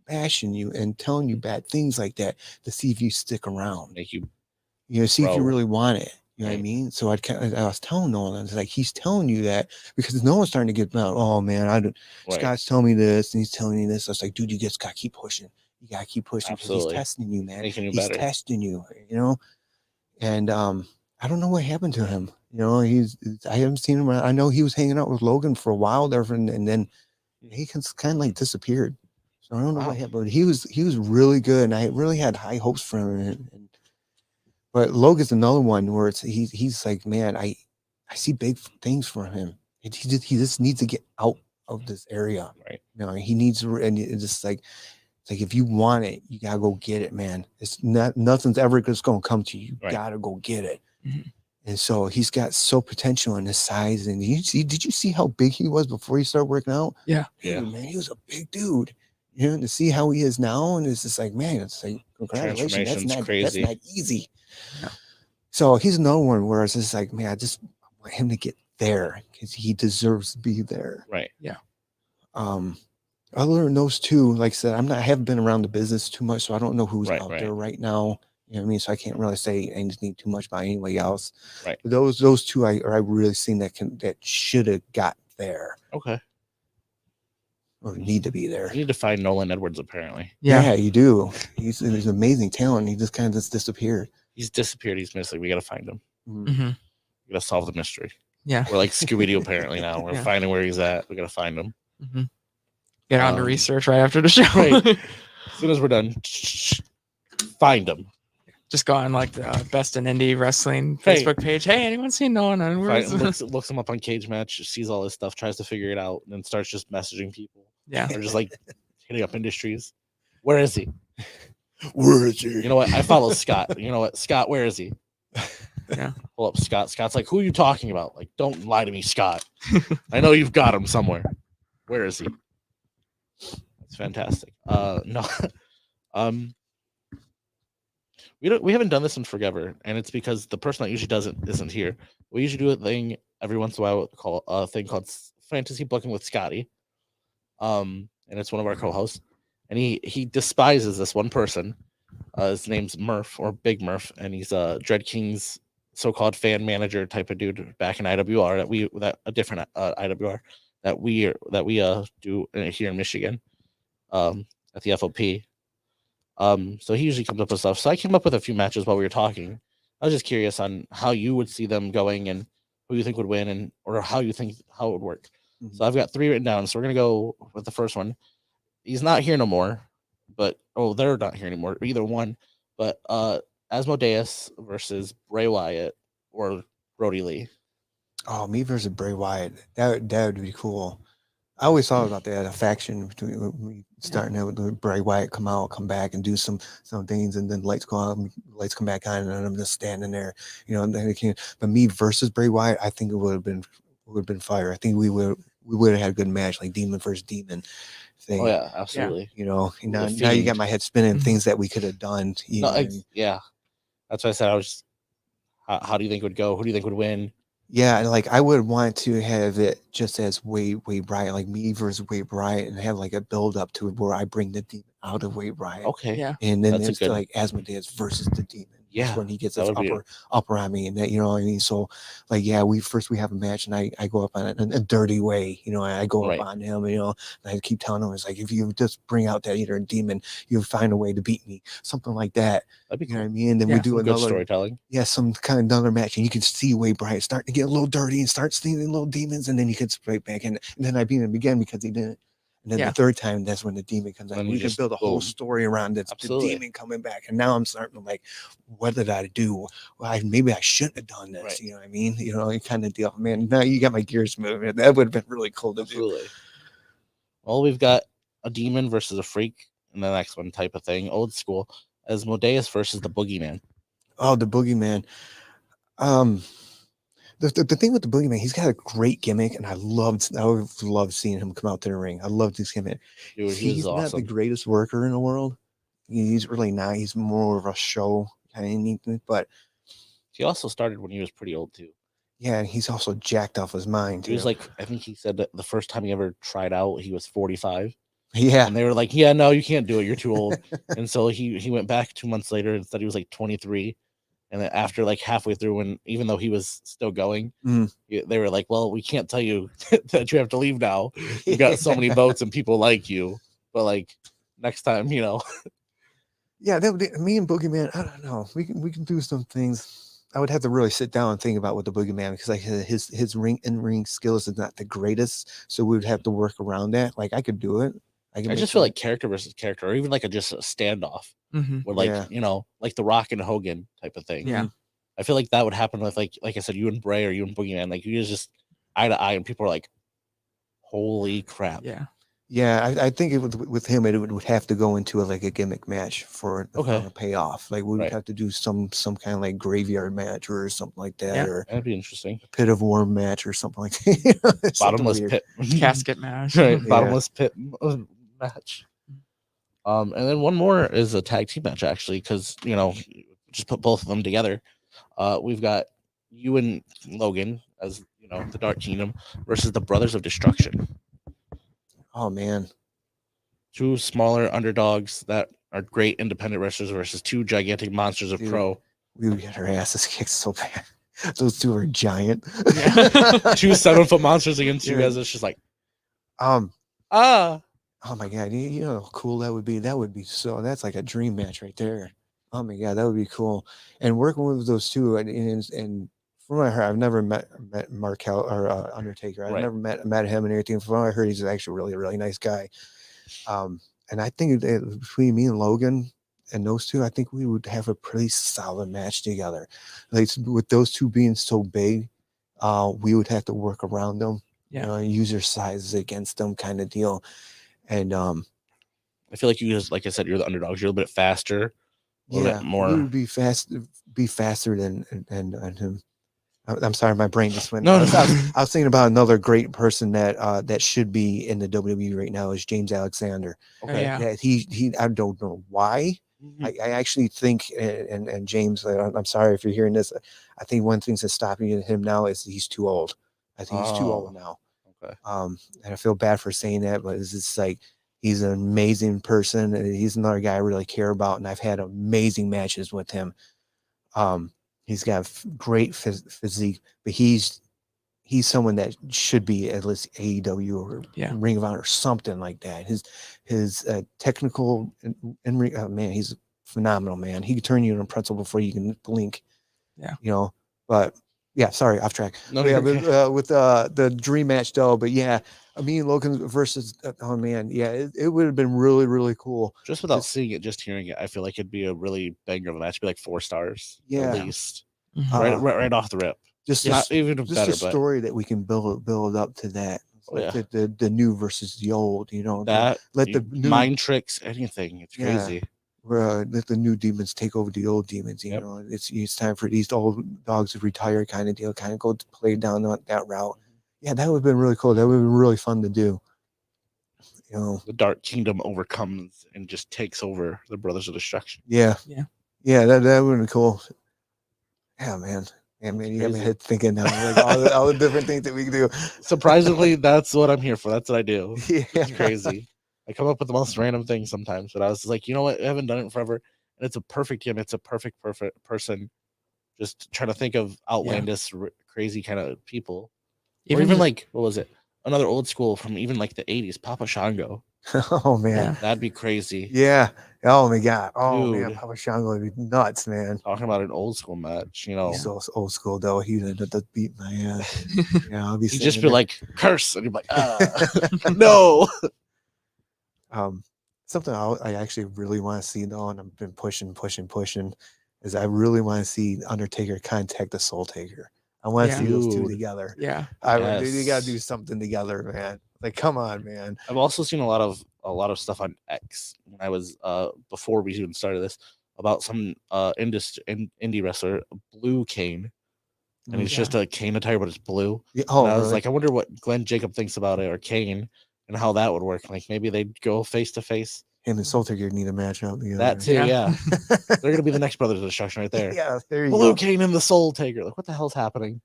bashing you and telling you bad things like that to see if you stick around. Make you, see if you really want it. You know what I mean? So I was telling Nolan, it's like, he's telling you that because no one's starting to get about, oh man, Scott's telling me this and he's telling me this. I was like, dude, you just got to keep pushing. You got to keep pushing because he's testing you, man. Making you he's better. Testing you, And I don't know what happened to him. I haven't seen him. I know he was hanging out with Logan for a while there, and then he kind of like disappeared. So I don't know Wow. what happened, but he was really good, and I really had high hopes for him. But Logan's another one where he's like, man, I see big things for him. He just needs to get out of this area. Right. You know, he needs to, and it's just like, it's like if you want it, you gotta go get it, man. It's not, nothing's ever just gonna come to you. You Right. gotta go get it. Mhm. And so he's got so potential in his size. And did you see how big he was before he started working out? Yeah. Yeah. Dude, man, he was a big dude. You know, to see how he is now, and it's just like, man, it's like, congratulations. Transformation's crazy. That's not easy. No. So he's another one where it's just like, man, I just want him to get there because he deserves to be there. Right. Other than those two, like I said, I haven't been around the business too much, so I don't know who's Right, out right. there right now. You know what I mean? So I can't really say anything too much about anybody else. Right. But those two I really seen that should have got there Okay. or need to be there. You need to find Nolan Edwards, apparently. Yeah. You do. He's amazing talent. He just kind of just disappeared. He's disappeared. He's missing. We got to find him. Mhm. Hmm. We got to solve the mystery. Yeah. We're like Scooby-Doo apparently now. We're Yeah. finding where he's at. We got to find him. Hmm. Get on to Um, research right after the show. right. As soon as we're done, find him. Just go on like the Best in Indie Wrestling Hey. Facebook page. Hey, anyone seen Nolan Edwards? Looks him up on Cage Match, sees all his stuff, tries to figure it out, and then starts just messaging people. Yeah. Or just like hitting up industries. Where is he? Where is he? You know what? I follow Scott. You know what? Scott, where is he? Yeah. Pull up Scott. Scott's like, who are you talking about? Like, don't lie to me, Scott. I know you've got him somewhere. Where is he? That's fantastic. No. We haven't done this in forever, and it's because the person that usually does it isn't here. We usually do a thing every once in a while called a thing called Fantasy Booking with Scotty. And it's one of our co-hosts, and he despises this one person. His name's Murph or Big Murph, and he's Dread King's so-called fan manager type of dude back in IWR a different IWR that we do here in Michigan, at the FOP. So he usually comes up with stuff. So I came up with a few matches while we were talking. I was just curious on how you would see them going and who you think would win or how you think how it would work. Mhm. So I've got 3 written down. So we're gonna go with the first one. He's not here no more, but they're not here anymore. Either one. But Asmodeus versus Bray Wyatt or Brody Lee. Oh, me versus Bray Wyatt. That would be cool. I always thought about that, a faction between starting out with Bray Wyatt come back and do some things, and then lights go out, lights come back on, and I'm just standing there, you know. And then but me versus Bray Wyatt, I think it would have been fire. I think we would have had a good match, like Demon versus Demon thing. Oh yeah, absolutely. You know, The now you got Fiend. my head spinning. Mhm. Things that we could have done. You know, Yeah, that's why I said I was. How do you think it would go? Who do you think would win? yeah, like I would want to have it just as Wade Bryant, like me versus Wade Bryant, and have like a build up to it where I bring the demon out of Wade Bryant. Okay. Yeah. And then That's a it's good- like Asmodeus versus the demon. That's Yeah, when he gets that his would be upper on me, and that, you know what I mean. So, like, yeah, we have a match, and I go up on it in a dirty way, you know. And I go Right. up on him, you know, and I keep telling him, it's like, if you just bring out that either demon, you'll find a way to beat me, something like that. That'd be You know cool. what I mean? And then we Yeah, do Some good another, storytelling. yeah, some kind of another match, and you can see Wade Bryant starting to get a little dirty and start stealing little demons, and then he gets right back in, and then I beat him again because he didn't. And then Yeah. the third time, that's when the demon comes out. Then We you can just build a whole boom. story around it, the Absolutely. demon coming back. And now I'm starting to like, what did I do? Well, maybe I shouldn't have done this. Right. You know what I mean? You know, you kind of deal. Man, now you got my gears moving. That would have been really cool to do. Absolutely. Well, we've got a demon versus a freak in the next one type of thing. Old school. Asmodeus versus the boogeyman. Oh, the boogeyman. The thing with the boogeyman, he's got a great gimmick, and I always loved seeing him come out to the ring. I loved his gimmick. Dude, he He's was not the awesome. greatest worker in the world. He's really not. He's more of a show kind of thing. But He also started when he was pretty old too. yeah, he's also jacked off his mind. He was too. like, I think he said that the first time he ever tried out, he was 45. yeah, And they were like, yeah, no, you can't do it. You're too old. And so he went back 2 months later and said he was like 23. And then after like halfway through, when even though he was still going, Mm. they were like, well, we can't tell you that you have to leave now. You got so many votes and people like you. But like next time, you know. yeah. Me and Boogeyman, I don't know. We can do some things. I would have to really sit down and think about what the Boogeyman, because like his ring skills is not the greatest, so we would have to work around that. Like I could do it. I I just feel like character versus character, or even like just a standoff, Mm-hmm. where like Yeah. like the Rock and Hogan type of thing. Yeah. I feel like that would happen with like I said, you and Bray or you and Boogeyman. Like you guys just eye to eye, and people are like, "Holy crap!" Yeah. Yeah, I think it would, with him, it would have to go into like a gimmick match for the Okay. final payoff. Like we would Right. have to do some kind of like graveyard match or something like that, Yeah. or That'd be interesting. a pit of worm match or something like that. Something Bottomless weird. pit, Casket match. right? Yeah. Bottomless pit match. And then one more is a tag team match actually, because just put both of them together. We've got you and Logan as the Dark Kingdom versus the Brothers of Destruction. Oh man, Two smaller underdogs that are great independent wrestlers versus two gigantic monsters of Dude. pro. we would get our asses kicked so bad. Those two are giant. Yeah. Two 7-foot monsters against you Yeah. guys. It's just like Oh ah. my god, you know how cool that would be. That would be so. That's like a dream match right there. Oh my god, that would be cool. And working with those two, and from what I heard, I've never met Markel or Undertaker. I've Right. never met him and everything. From what I heard, he's actually really nice guy. And I think between me and Logan and those two, I think we would have a pretty solid match together. Like with those two being so big, we would have to work around them. Yeah. Use their sizes against them, kind of deal. And I feel like you guys, like I said, you're the underdogs. You're a little bit faster, a little bit more. we would be faster than him. I'm sorry, my brain just went. No, I no. was thinking about another great person that should be in the WWE right now is James Alexander. Okay. Yeah. Yeah, he I don't know why. Mhm. I actually think, and James, I'm sorry if you're hearing this. I think one thing that's stopping him now is he's too old. I think he's too old now. Okay. And I feel bad for saying that, but it's just like he's an amazing person, and he's another guy I really care about, and I've had amazing matches with him. He's got great physique, but he's someone that should be at least AEW or Ring of Honor or something like that. His technical man, he's phenomenal, man. He can turn you into a pretzel before you can blink. Yeah. But yeah, sorry, off track. No, But yeah, you're okay. with the dream match though. But yeah, I mean Logan versus oh man, yeah, it would have been really cool. Just without seeing it, just hearing it, I feel like it'd be a really banger of a match. It'd be like 4 stars at least, Mhm. right off the rip. Just Not even just better, a story that we can build up to that. Like the new versus the old, that let the new mind tricks, anything. It's crazy. let the new demons take over the old demons. You know, it's time for these old dogs to retire, kind of deal, kind of go to play down that route. Yeah, that would have been really cool. That would have been really fun to do. The Dark Kingdom overcomes and just takes over the Brothers of Destruction. Yeah. That would have been cool. Yeah, man. Yeah, man, you got my head thinking now, like all the different things that we can do. Surprisingly, that's what I'm here for. That's what I do. Yeah. It's crazy. I come up with the most random things sometimes, but I was like, you know what? I haven't done it in forever. And it's a perfect game. It's a perfect person. Just trying to think of outlandish, crazy kind of people. Or even like, what was it? Another old school from even like the 80s, Papa Shango. Oh man, that'd be crazy. Yeah. Oh my god. Oh Dude. man, Papa Shango would be nuts, man. Talking about an old school match, He's so old school though. He would have beat my ass. I'll be. He'd just be like, curse, and you'd be like, no. Something I actually really want to see though, and I've been pushing, is I really want to see Undertaker contact the Soul Taker. I want to see those two together. Yeah. You gotta do something together, man. Like, come on, man. I've also seen a lot of stuff on X when I was before we even started this about some indie wrestler, Blue Kane. And it's just a Kane attire, but it's blue. Yeah. And I was like, I wonder what Glenn Jacob thinks about it, or Kane, and how that would work. Like maybe they'd go face to face. Him and Soul Taker need a match up together. That too, yeah. They're gonna be the next Brothers of Destruction right there. Yeah, there you Blue go. Kane and the Soul Taker. Like, what the hell's happening?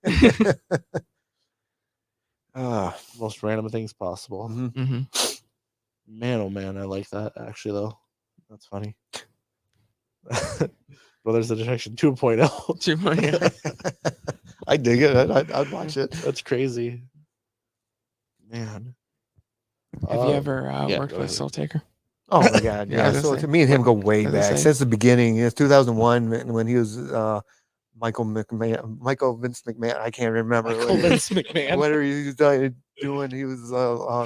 Most random things possible. Mm-hmm. Man, oh man, I like that actually though. That's funny. Brothers of Destruction 2.0. 2.0. I dig it. I'd watch it. That's crazy. Man. Have you ever worked go with ahead. Soul Taker? Oh my god, yeah. Yeah, So me and him go way I was gonna back say. since the beginning. It's 2001 when he was Michael Vince McMahon. I can't remember. Michael Vince McMahon. Whatever he was doing. He was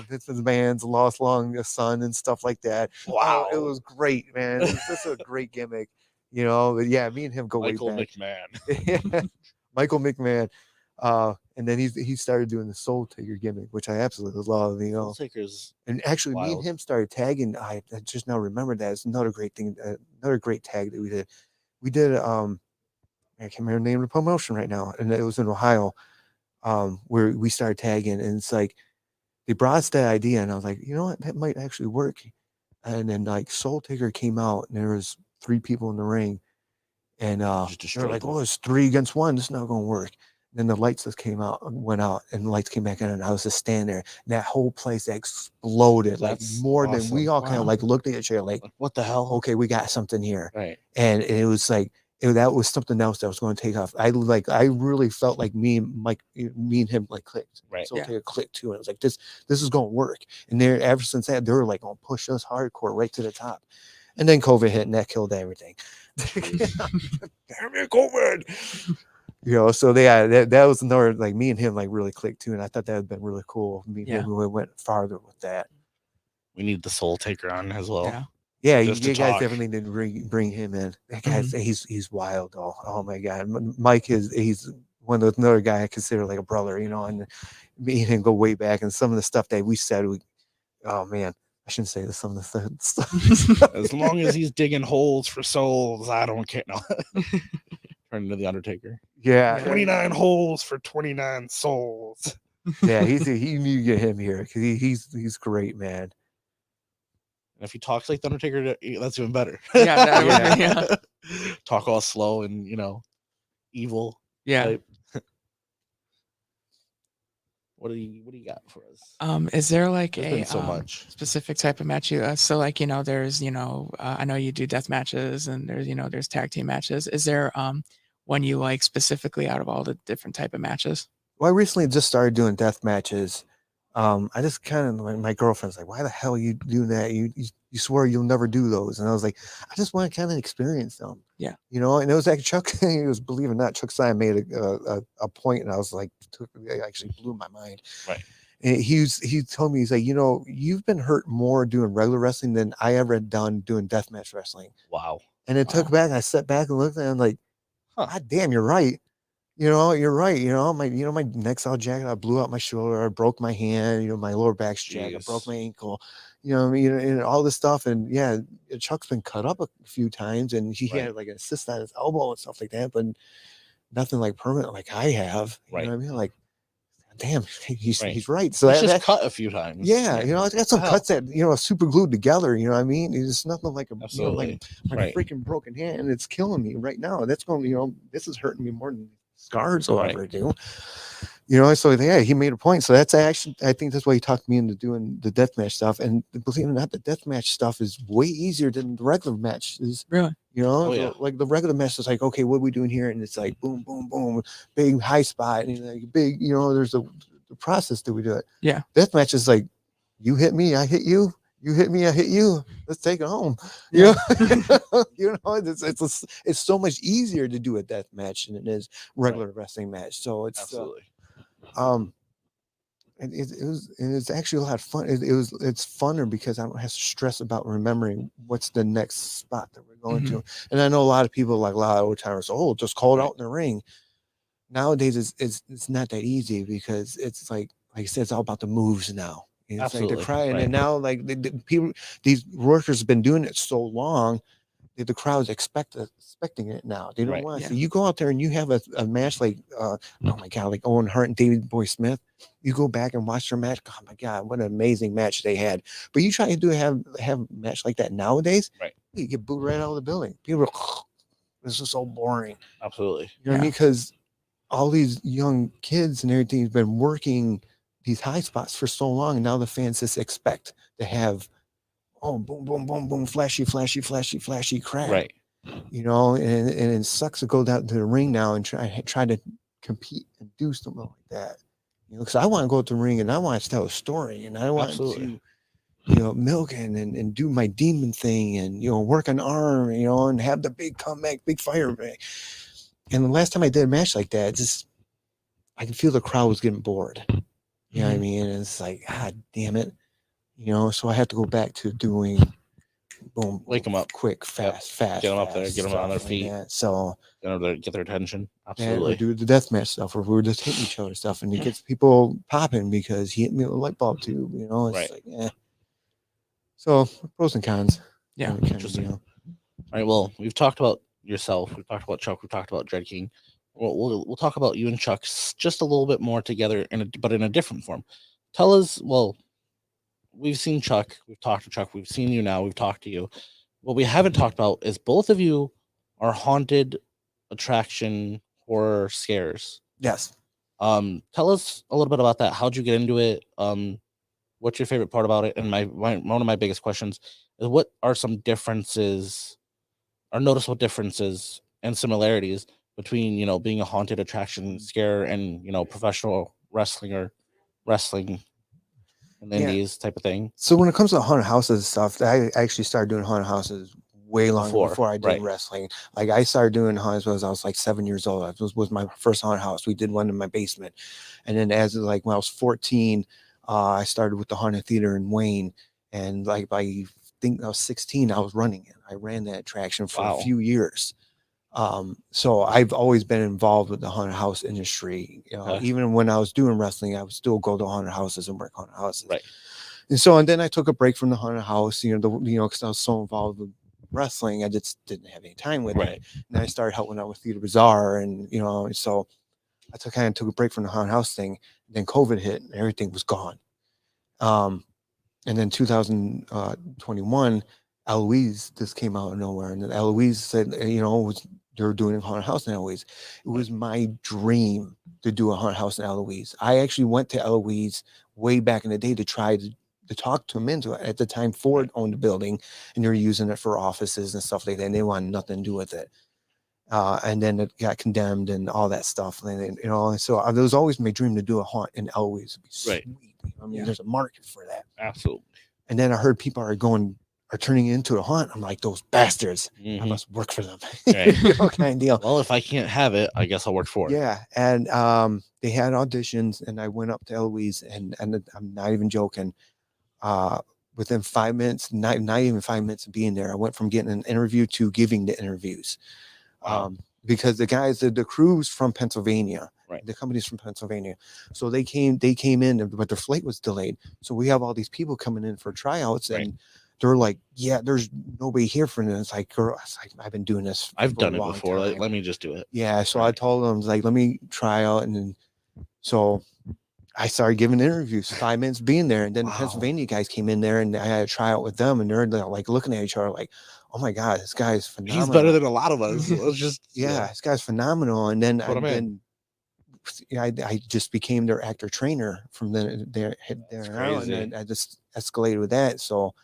Vince McMahon's lost long son and stuff like that. Wow. Oh, it was great, man. It was just a great gimmick, you know. But yeah, me and him go Michael way back. McMahon. Michael McMahon. And then he started doing the Soul Taker gimmick, which I absolutely love, you know. Soul Taker's And actually, me and wild. him started tagging. I just now remembered that. It's another great thing, another great tag that we did. We did I can't remember the name of the promotion right now, and it was in Ohio, where we started tagging, and it's like they brought us that idea, and I was like, you know what, that might actually work. And then like Soul Taker came out, and there was 3 people in the ring, and Just they destroyed were like, them. oh, it's 3 against 1. This is not going to work. Then the lights just went out, and the lights came back in, and I was just standing there. And that whole place exploded, like That's more than we awesome. all kind of Wow. like looked at each other, like, Like, what the hell? okay, we got something here. Right. And it was like that was something else that was going to take off. I really felt like me and him like clicked. Right. So Yeah. take a click too, and it was like this is going to work. And there, ever since that, they were like going to push us hardcore right to the top. And then COVID hit, and that killed everything. Damn it, COVID! You know, so that was another, like, me and him like really clicked too, and I thought that would been really cool. Me and Yeah. him, we went farther with that. We need the Soul Taker on as well. Yeah. Yeah, Just to you guys talk. definitely need to bring him in. That guy's he's wild though. Oh my god, Mike he's one of those, another guy I consider like a brother, you know. And me and him go way back, and some of the stuff that we said, oh man, I shouldn't say this. Some of the stuff. As long as he's digging holes for souls, I don't care. No. Turn into the Undertaker. Yeah, 29 holes for 29 souls. yeah, he need to get him here because he's great, man. And if he talks like the Undertaker, that's even better. Yeah, that would be, yeah. Talk all slow and, you know, evil. Yeah. Type. What do you got for us? Is there like There's a been so much. specific type of match you so like, you know, there's, you know, I know you do death matches, and there's, you know, there's tag team matches. Is there one you like specifically out of all the different type of matches? Well, I recently just started doing death matches. I just kind of, my girlfriend's like, why the hell are you doing that? You swear you'll never do those. And I was like, I just want to kind of experience them. Yeah. You know, and it was like Chuck, he was, believe it or not, Chuck Simon made a point, and I was like, it actually blew my mind. Right. And he told me, he's like, you know, you've been hurt more doing regular wrestling than I ever had done doing deathmatch wrestling. Wow. And it took back, I sat back and looked at it, and I'm like, God damn, you're right. You know, you're right. You know, my neck's all jagged. I blew out my shoulder. I broke my hand. You know, my lower back's jagged. I broke my ankle. You know, I mean, and all this stuff. And yeah, Chuck's been cut up a few times, and he had like an assist on his elbow and stuff like that, but nothing like permanent like I have. You know what I mean? Like, damn, he's right. So it's just cut a few times. Yeah, you know, it's got some cuts that, you know, super glued together. You know what I mean? It's nothing like you know, like my freaking broken hand, and it's killing me right now. That's going, you know, this is hurting me more than scars will ever do. You know, so yeah, he made a point. So that's actually, I think that's why he talked me into doing the deathmatch stuff. And believe it or not, the deathmatch stuff is way easier than the regular match. Really? You know, like the regular match is like, okay, what are we doing here? And it's like boom, boom, boom, big high spot, and like big, you know, there's the process that we do it. Yeah. Deathmatch is like, you hit me, I hit you. You hit me, I hit you. Let's take it home. Yeah. You know, it's so much easier to do a death match than it is regular wrestling match. So it's absolutely. It's actually a lot of fun. It's funner because I don't have to stress about remembering what's the next spot that we're going to. And I know a lot of people, like a lot of old timers, just call it out in the ring. Nowadays, it's not that easy because it's like I said, it's all about the moves now. It's absolutely. like they're crying, and now like the people, these workers have been doing it so long. The crowd's expecting it now. They don't want to see you go out there and you have a match like oh my god, like Owen Hart and David Boy Smith. You go back and watch their match. Oh my god, what an amazing match they had. But you try to have a match like that nowadays, you get booed right out of the building. People are, this is so boring. Absolutely. You know what I mean? Because all these young kids and everything have been working these high spots for so long, and now the fans just expect to have boom, boom, boom, boom, flashy, flashy, flashy, flashy crap. Right. You know, and it sucks to go down to the ring now and try to compete and do something like that. You know, because I want to go to the ring and I want to tell a story, and I want to, you know, milk and do my demon thing, and, you know, work an arm, you know, and have the big comeback, big fire. And the last time I did a match like that, I can feel the crowd was getting bored. You know what I mean? And it's like, God damn it. So I have to go back to doing boom, Wake 'em up. quick, fast, Get them up there, get them on their stuff like feet, that. So get their attention. or Absolutely. do the deathmatch stuff, or we're just hitting each other stuff, and it gets people popping because he hit me with a light bulb tube. It's Right. like, eh. So pros and cons. Yeah. kind of Interesting. deal. All right. Well, we've talked about yourself. We've talked about Chuck. We've talked about Dread King. We'll talk about you and Chuck just a little bit more together, but in a different form. Tell us. Well, we've seen Chuck. We've talked to Chuck. We've seen you now. We've talked to you. What we haven't talked about is both of you are haunted attraction horror scares. Yes. Tell us a little bit about that. How'd you get into it? What's your favorite part about it? And one of my biggest questions is, what are some differences or noticeable differences and similarities between being a haunted attraction scare and professional wrestling or wrestling in the Yeah. indies type of thing? So when it comes to haunted houses and stuff, I actually started doing haunted houses way long before I did right. wrestling. Like I started doing haunted when I was like 7 years old. It was my first haunted house. We did one in my basement, and then when I was 14, I started with the haunted theater in Wayne, and like by I think I was 16, I was running it. I ran that attraction for Wow. a few years. So I've always been involved with the haunted house industry. Okay. Even when I was doing wrestling, I would still go to haunted houses and work haunted houses. Right. And then I took a break from the haunted house, because I was so involved with wrestling, I just didn't have any time with Right. it. And then I started helping out with Theater Bazaar, and so I kind of took a break from the haunted house thing. Then COVID hit, and everything was gone. And then 2021, Eloise just came out of nowhere, and then Eloise said, they were doing a haunted house in Eloise. It was my dream to do a haunted house in Eloise. I actually went to Eloise way back in the day to try to talk to them into it. At the time, Ford owned the building, and they were using it for offices and stuff like that, and they wanted nothing to do with it. And then it got condemned and all that stuff. And so it was always my dream to do a haunt in Eloise. It'd be Right. sweet. There's a market for that. Absolutely. And then I heard people are turning it into a haunt. I'm like, those bastards. I Mhm. must work for them. Right. Kind of deal. Well, if I can't have it, I guess I'll work for it. Yeah. And they had auditions, and I went up to Eloise, and I'm not even joking. Within 5 minutes, not even 5 minutes of being there, I went from getting an interview to giving the interviews. Wow. Because the crew's from Pennsylvania. Right. The company's from Pennsylvania. So they came in, but their flight was delayed. So we have all these people coming in for tryouts, Right. and they're like, yeah, there's nobody here for this. It's like, girl, I've been doing this. I've for done a it long before. time. Let me just do it. Yeah. So Right. I told them, like, let me try out. And then, so I started giving interviews, 5 minutes being there. And then the Wow. Pennsylvania guys came in there, and I had a tryout with them, and they're like looking at each other like, oh my God, this guy's phenomenal. He's better than a lot of us. Let's just This guy's phenomenal. And then put him in. I just became their actor trainer from there out, and then I just escalated with that. So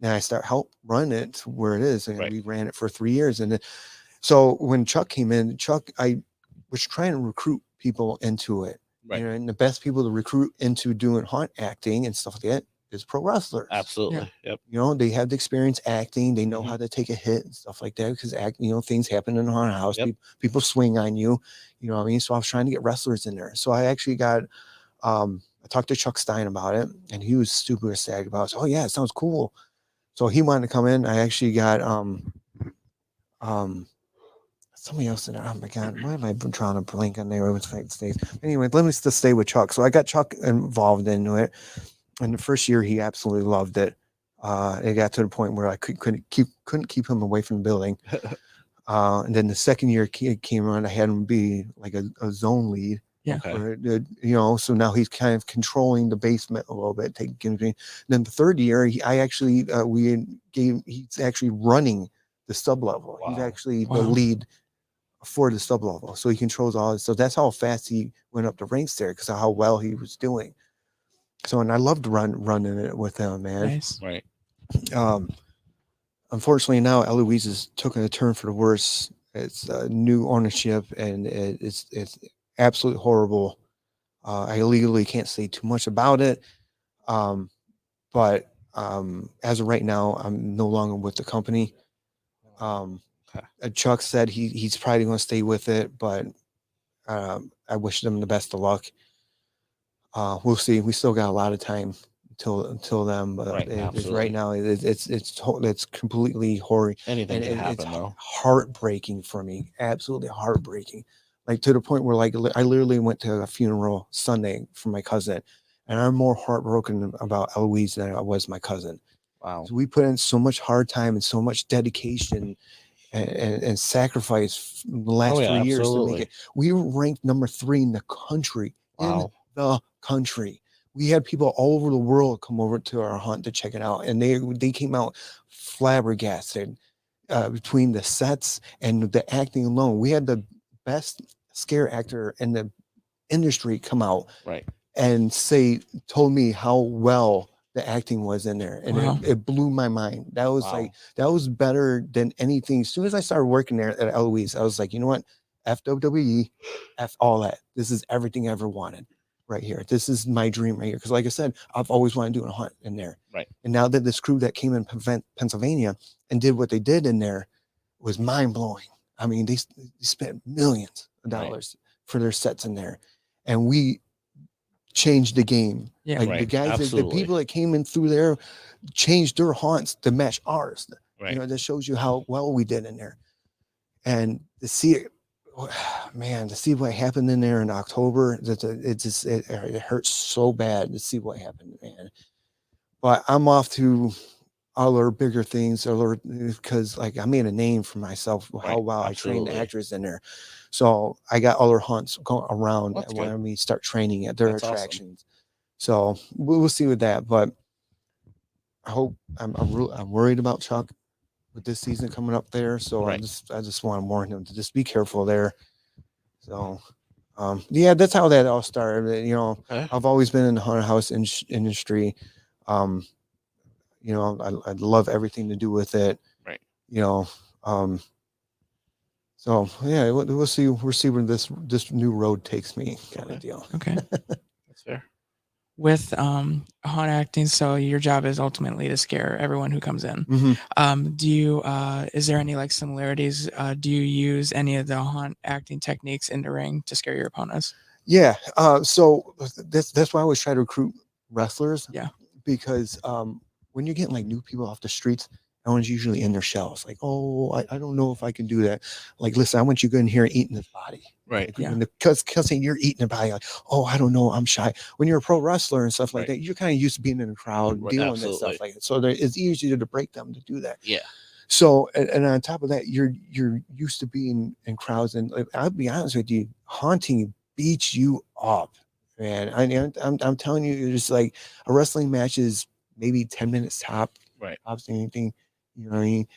then I help run it to where it is, and Right. we ran it for 3 years. And then, so when Chuck came in, I was trying to recruit people into it. Right. And the best people to recruit into doing haunt acting and stuff like that is pro wrestlers. Absolutely. Yeah. Yep. They have the experience acting. They know Mhm. how to take a hit and stuff like that, because things happen in a haunted house. Yep. People swing on you. You know what I mean? So I was trying to get wrestlers in there. So I actually got, I talked to Chuck Stein about it, and he was super ecstatic about it. So, oh yeah, it sounds cool. So he wanted to come in. I actually got, somebody else in there. Oh my God, why am I drawing a blank on there? Anyway, let me just stay with Chuck. So I got Chuck involved into it. And the first year, he absolutely loved it. It got to the point where I couldn't keep him away from the building. And then the second year came around, I had him be like a zone lead. Yeah. Okay. So now he's kind of controlling the basement a little bit. Then the third year, he's actually running the sub level. Wow. He's actually the Wow. lead for the sub level. So he controls all this. So that's how fast he went up the ranks there, because of how well he was doing. So, and I loved running it with him, man. Nice. Right. Unfortunately, now Eloise has taken a turn for the worse. It's new ownership, and it's absolutely horrible. I legally can't say too much about it, but as of right now, I'm no longer with the company. Chuck said he's probably going to stay with it, but I wish them the best of luck. We'll see. We still got a lot of time until then, but Right, right now it's completely horrid. Anything can It's happen though. heartbreaking for me, absolutely heartbreaking. Like to the point where like I literally went to a funeral Sunday for my cousin, and I'm more heartbroken about Eloise than I was my cousin. Wow. So we put in so much hard time and so much dedication and sacrifice in the last 3 years to make it. We were ranked number 3 in the country. Wow. In the country. We had people all over the world come over to our hunt to check it out, and they came out flabbergasted between the sets and the acting alone. We had the best scare actor in the industry come out Right. and told me how well the acting was in there, and Wow. it blew my mind. That was Wow. like that was better than anything. As soon as I started working there at Eloise, I was like, you know what, FWE, F all that. This is everything I ever wanted right here. This is my dream right here. Because like I said, I've always wanted to do a hunt in there. Right. And now that this crew that came in Pennsylvania and did what they did in there was mind blowing. I mean, they spent millions of dollars for their sets in there, and we changed the game. Yeah. Like the guys, the people that came in through there changed their haunts to match ours. Right. You know, that shows you how well we did in there. And to see it, man, to see what happened in there in October, it hurts so bad to see what happened, man. But I'm off to other bigger things, because like I made a name for myself, how well I trained the actors in there. So I got other hunts going around that when we start training at their attractions. Awesome. So we'll see with that. But I hope I'm worried about Chuck with this season coming up there. So I just want to warn him to just be careful there. So yeah, that's how that all started. You know, I've always been in the haunted house industry. You know, I love everything to do with it. Right. You know, so yeah, we'll see where this new road takes me, kind of deal. Okay. That's fair. With haunt acting, so your job is ultimately to scare everyone who comes in. Mm-hmm. Do you is there any like similarities? Do you use any of the haunt acting techniques in the ring to scare your opponents? Yeah. So that's why I always try to recruit wrestlers. Yeah. Because when you're getting like new people off the streets, everyone's usually in their shells. Like, oh, I don't know if I can do that. Like, listen, I want you to go in here and eat in his body. Right. Like, because you're eating the body. Like, oh, I don't know, I'm shy. When you're a pro wrestler and stuff like that, you're kind of used to being in a crowd, dealing with stuff like that. So it's easier to break them to do that. Yeah. So and on top of that, you're used to being in crowds, and like, I'll be honest with you, haunting beats you up, man. I'm telling you, it's like a wrestling match is maybe 10 minutes top. Right. Obviously, anything, you know what I mean?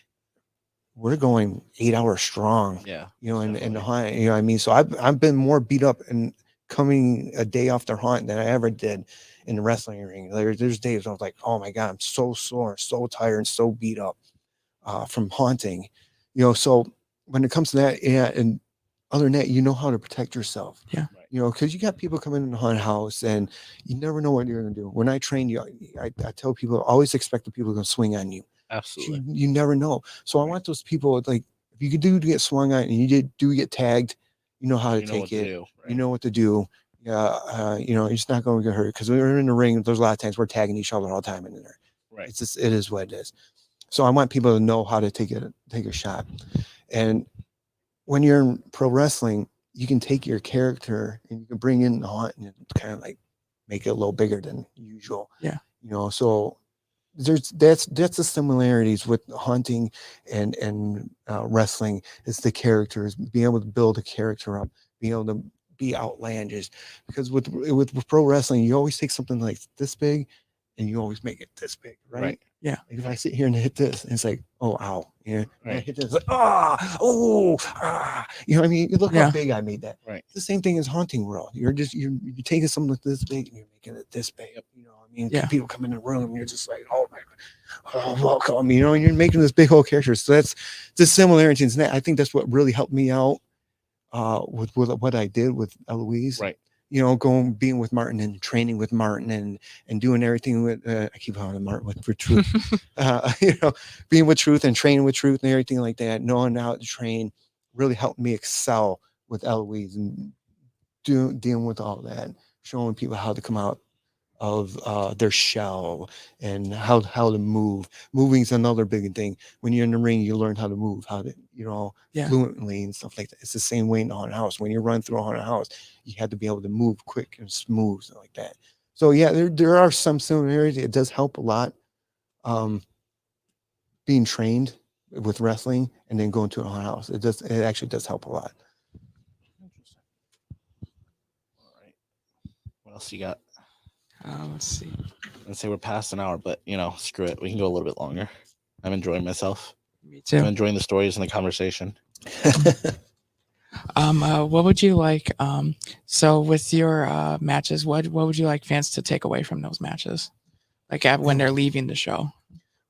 We're going 8 hours strong. Yeah. You know, in the hunt, you know what I mean? So I've been more beat up and coming a day off the hunt than I ever did in the wrestling ring. There's days I was like, oh my God, I'm so sore, so tired, and so beat up from haunting. You know, so when it comes to that, yeah, and other than that, you know how to protect yourself. Yeah. You know, because you got people coming in the haunted house and you never know what you're going to do. When I train you, I tell people, always expect the people are going to swing on you. Absolutely. You never know. So I want those people, like, if you do get swung on and you do get tagged, you know how to take it. You know what to do. Yeah. You know, it's not going to get hurt, because when we're in the ring, there's a lot of times we're tagging each other all the time in there. Right. It's just, it is what it is. So I want people to know how to take a shot. And when you're in pro wrestling, you can take your character and you can bring in the haunt and kind of like make it a little bigger than usual. Yeah. You know, so that's the similarities with hunting and wrestling. Is the characters, being able to build a character up, being able to be outlandish. Because with pro wrestling, you always take something like this big and you always make it this big, right? Yeah. Like if I sit here and hit this, and it's like, oh, ow. Yeah. Right. I hit this, like, you know what I mean? You look how big I made that. Right. It's the same thing as haunting world. You're taking something like this big and you're making it this big. You know what I mean? Yeah. People come in the room and you're just like, oh my God, oh, welcome. You know, and you're making this big whole character. So that's the similarities. And I think that's what really helped me out with what I did with Eloise. Right. being with Martin and training with Martin and doing everything with, I keep calling him Martin with Truth, being with Truth and training with Truth and everything like that, knowing how to train really helped me excel with Eloise and dealing with all that, showing people how to come out of their shell and how to move. Moving is another big thing. When you're in the ring, you learn how to move, how to Yeah. fluently and stuff like that. It's the same way in a haunted house. When you run through a haunted house, you have to be able to move quick and smooth, stuff like that. So yeah, there are some similarities. It does help a lot, being trained with wrestling and then going to a haunted house. It actually does help a lot. Interesting. All right. What else you got? Let's see. Let's say we're past an hour, but screw it. We can go a little bit longer. I'm enjoying myself. Me I'm too. enjoying the stories and the conversation. What would you like? So with your matches, what would you like fans to take away from those matches? Like when they're leaving the show.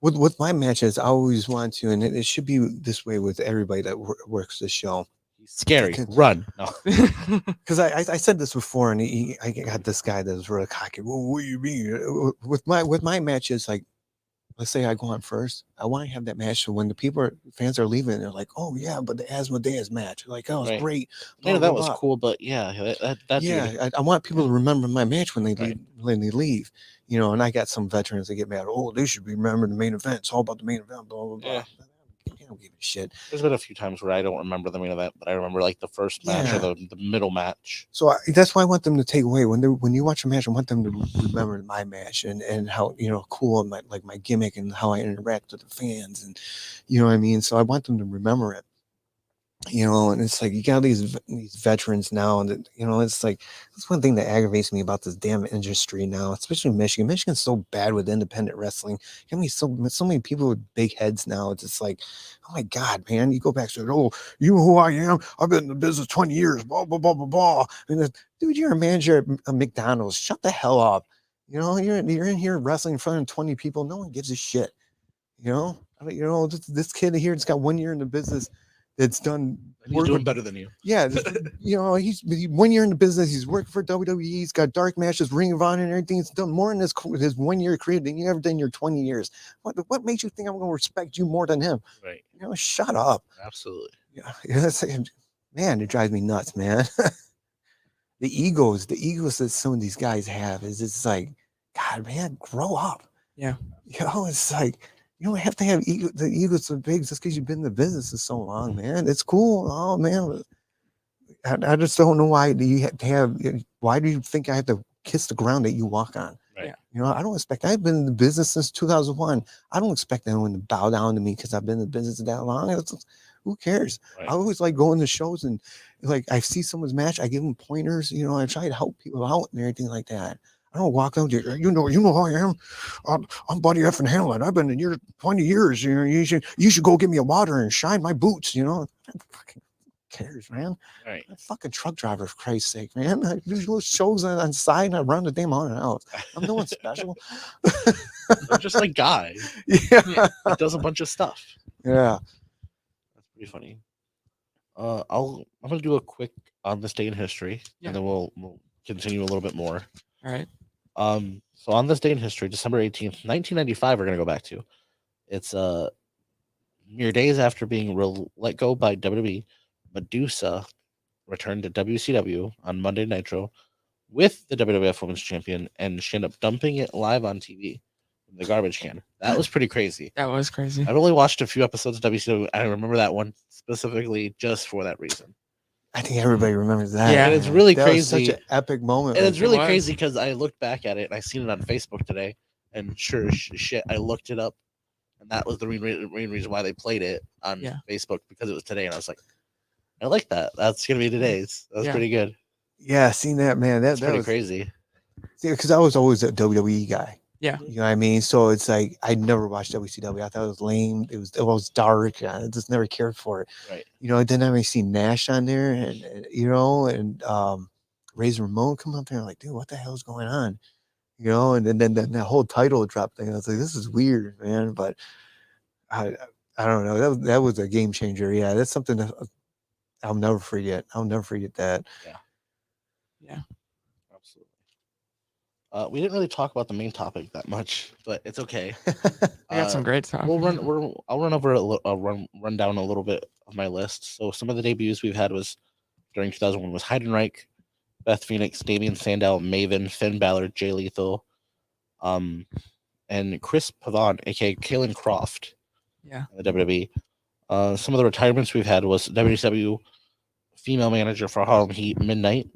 With my matches, I always want to, and it should be this way with everybody that works the show. Scary. Okay. Run. No. Because I said this before, and I got this guy that was really cocky. Well, what do you mean? With my matches, like, let's say I go on first, I want to have that match so when the fans are leaving, they're like, oh yeah, but the Asmodeus match, like, oh, it was Right. great. Yeah, blah, that blah, was blah. cool, but yeah, that Yeah, dude. I want people to remember my match when they Right. leave. And I got some veterans that get mad. Oh, they should be remembering the main event. It's all about the main event. Blah blah blah. Yeah. I don't give a shit. There's been a few times where I don't remember the main event, but I remember like the first match or Yeah. the middle match. So that's why I want them to take away when you watch a match. I want them to remember my match and how cool my gimmick and how I interact with the fans, and you know what I mean. So I want them to remember it. And it's like you got these veterans now, and it's like that's one thing that aggravates me about this damn industry now, especially in Michigan. Michigan's so bad with independent wrestling. You know, so many people with big heads now. It's just like, oh my god, man! You go back to, oh, you know who I am? I've been in the business 20 years. Blah blah blah blah blah. And dude, you're a manager at McDonald's. Shut the hell up. You're in here wrestling in front of 20 people. No one gives a shit. This kid here that's got 1 year in the business. It's done. He's doing better than you. Yeah, he's 1 year in the business. He's working for WWE. He's got dark matches, Ring of Honor, and everything. He's done more in his 1 year career than you ever done in your 20 years. What makes you think I'm going to respect you more than him? Right. Shut up. Absolutely. Yeah, man, it drives me nuts, man. the egos that some of these guys have is it's like, God, man, grow up. Yeah. It's like. You don't have to have the egos so big just because you've been in the business for so long, man. It's cool. Oh, man. I just don't know why do you have to have. Why do you think I have to kiss the ground that you walk on? Right. I don't expect. I've been in the business since 2001. I don't expect anyone to bow down to me because I've been in the business that long. Who cares? Right. I always like going to shows and like I see someone's match. I give them pointers. I try to help people out and everything like that. I don't walk out there. You know who I am. I'm Buddy F. and Hamlin. I've been in here 20 years. You should go get me a water and shine my boots. Fucking cares, man. Right. I'm a fucking truck driver, for Christ's sake, man. I do little shows on the side and I run the damn haunted house. I'm no one special. I'm just like guy. Yeah. He does a bunch of stuff. Yeah. That's pretty funny. I'm gonna do a quick on this day in history, and then we'll continue a little bit more. All right. So on this day in history, December 18th, 1995, we're gonna go back to. It's mere days after being let go by WWE, Medusa returned to WCW on Monday Nitro with the WWF Women's Champion, and she ended up dumping it live on TV in the garbage can. That was pretty crazy. That was crazy. I've only watched a few episodes of WCW. I remember that one specifically just for that reason. I think everybody remembers that. Yeah. And it's really that crazy. was such an epic moment. And like, it's really was. crazy because I looked back at it and I seen it on Facebook today, and sure as shit, I looked it up, and that was the main reason why they played it on Facebook, because it was today, and I was like, I like that. That's gonna be today's. That's pretty good. Yeah, seen that, man. That pretty was crazy. because I was always a WWE guy. Yeah. You know what I mean? So it's like I never watched WCW. I thought it was lame. It was dark. I just never cared for it. Right. I didn't have see Nash on there, and Razor Ramon come up there. I'm like, dude, what the hell's going on? And then that whole title drop thing. I was like, this is weird, man. But I don't know. That was a game changer. Yeah, that's something that I'll never forget. I'll never forget that. Yeah. Yeah. We didn't really talk about the main topic that much, but it's okay. I got some great stuff. I'll run over run down a little bit of my list. So some of the debuts we've had was during 2001 was Heidenreich, Beth Phoenix, Damian Sandow, Maven, Finn Balor, Jay Lethal, and Chris Pavon, aka Kalen Croft, Yeah. in the WWE. Some of the retirements we've had was WCW female manager for Harlem Heat, Midnight,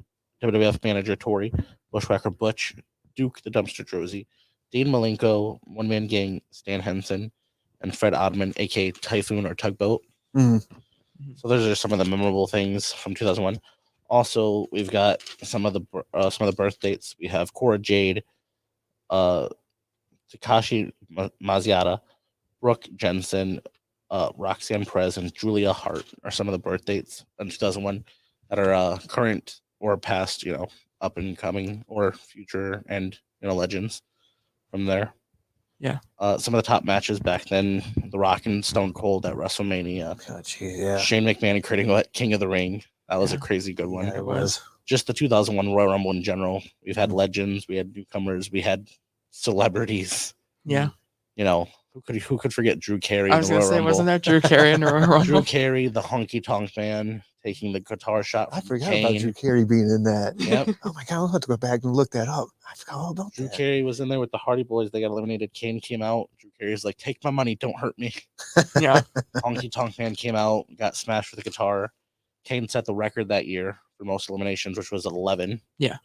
WWF manager Tori, Bushwhacker Butch, Duke the Dumpster Drozy, Dean Malenko, One Man Gang, Stan Henson, and Fred Oddman, aka Typhoon or Tugboat. Mhm. So those are some of the memorable things from 2001. Also, we've got some of the birth dates. We have Cora Jade, Takashi Maziata, Brooke Jensen, Roxanne Perez, and Julia Hart are some of the birth dates in 2001 that are current or past, up and coming or future and legends from there. Yeah. Some of the top matches back then: The Rock and Stone Cold at WrestleMania. Oh, geez, yeah. Shane McMahon creating King of the Ring. That was a Yeah. crazy good one. Yeah, it was. Just the 2001 Royal Rumble in general. We've had Mhm. legends, we had newcomers, we had celebrities. Yeah. Who could forget Drew Carey? I was gonna say, wasn't that Drew Carey in the Royal Rumble? Drew Carey, the honky tonk man, taking the guitar shot. I From forgot Kane. about Drew Carey being in that. Yep. Oh my God, I'll have to go back and look that up. I forgot all about Drew that. Carey was in there with the Hardy Boys. They got eliminated. Kane came out. Drew Carey's like, "Take my money, don't hurt me." Yeah. Honky Tonk Man came out, got smashed with a guitar. Kane set the record that year for most eliminations, which was 11. Yeah.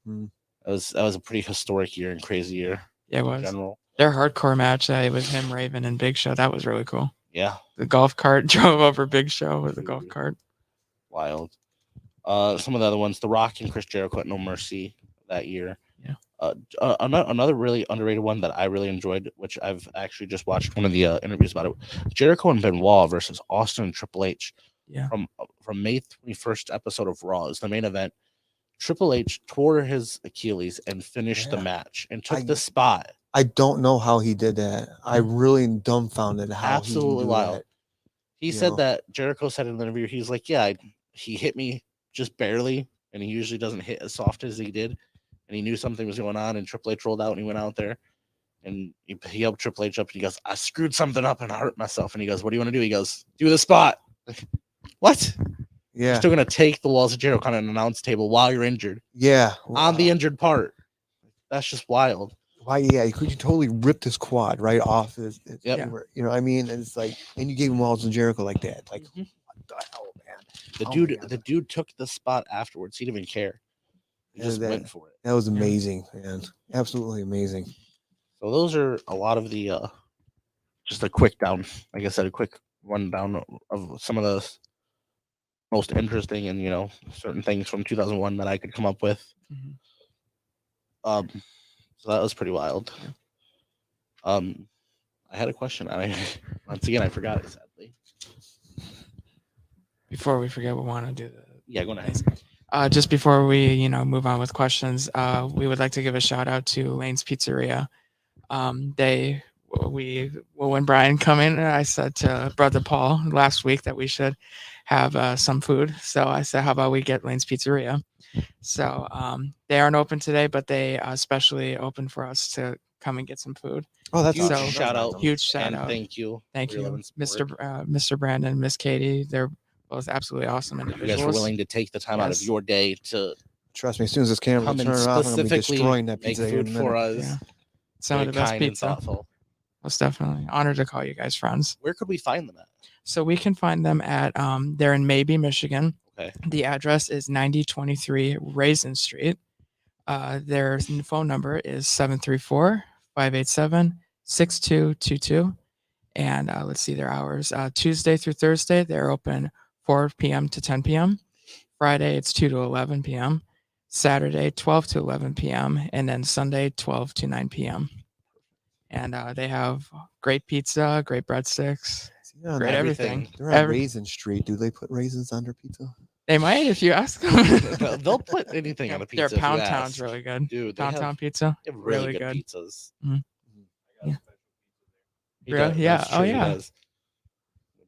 That was a pretty historic year and crazy year Yeah, it in was. general. Their hardcore match with him, Raven, and Big Show, that was really cool. Yeah, The golf cart drove over Big Show with the golf cart. wild. Some of the other ones, The Rock and Chris Jericho at No Mercy that year. Yeah. Another really underrated one that I really enjoyed, which I've actually just watched one of the interviews about it. Jericho and Benoit versus Austin and Triple H. Yeah. From May 21st episode of Raw is the main event. Triple H tore his Achilles and finished the match and took the spot. I don't know how he did that. I really dumbfounded how Absolutely he wild. that. He said that Jericho said in the interview, he's like, yeah, he hit me just barely, and he usually doesn't hit as soft as he did. And he knew something was going on, and Triple H rolled out, and he went out there, and he helped Triple H up, and he goes, I screwed something up, and I hurt myself. And he goes, what do you want to do? He goes, do the spot. What? Yeah. You're still going to take the walls of Jericho on an announce table while you're injured. Yeah. On the injured part. That's just wild. Why? Yeah, you totally ripped his quad right off his Yep. you know what I mean? And it's like, and you gave him walls of Jericho like that. Like, Mhm. what the hell, man? The dude took the spot afterwards. He didn't even care. He just went for it. That was amazing, man. Absolutely amazing. So those are a lot of the just a quick down, like I said, a quick rundown of some of the most interesting and certain things from 2001 that I could come up with. Mhm. So that was pretty wild. I had a question. Once again I forgot it, sadly. Before we forget, we want to do Go ahead. just before we move on with questions, we would like to give a shout out to Lane's Pizzeria. When Brian come in, I said to Brother Paul last week that we should have some food. So I said, how about we get Lane's Pizzeria? So they aren't open today, but they especially open for us to come and get some food. Oh, that's Huge awesome. shout out. Huge shout And out. thank you. Thank for your you, love and support. Mr. Brandon, Miss Katie. They're both absolutely awesome You individuals. guys were willing to take the time out of Yes. your day to Trust me, as soon as this camera come and turns off, I'm gonna be specifically destroying that make pizza here in food a for minute. us. Yeah. Some Very of the best kind and pizza. thoughtful. Most definitely. Honored to call you guys friends. Where could we find them at? So we can find them at they're in Maybe, Michigan. Okay. The address is 9023 Raisin Street. Their phone number is 734-587-6222. And let's see their hours. Tuesday through Thursday, they're open 4 p.m. to 10 p.m. Friday, it's 2 to 11 p.m. Saturday, 12 to 11 p.m. And then Sunday, 12 to 9 p.m. And they have great pizza, great breadsticks, Yeah, great everything. they're on Raisin Street. Do they put raisins on their pizza? They might if you ask them. They'll put anything on a pizza. Their Pound if you Town's ask. really good. Dude, Pound Town pizza, they have really really good good. pizzas. Mhm. Yeah. He Really? does, Yeah. that's Oh, true, he yeah. does.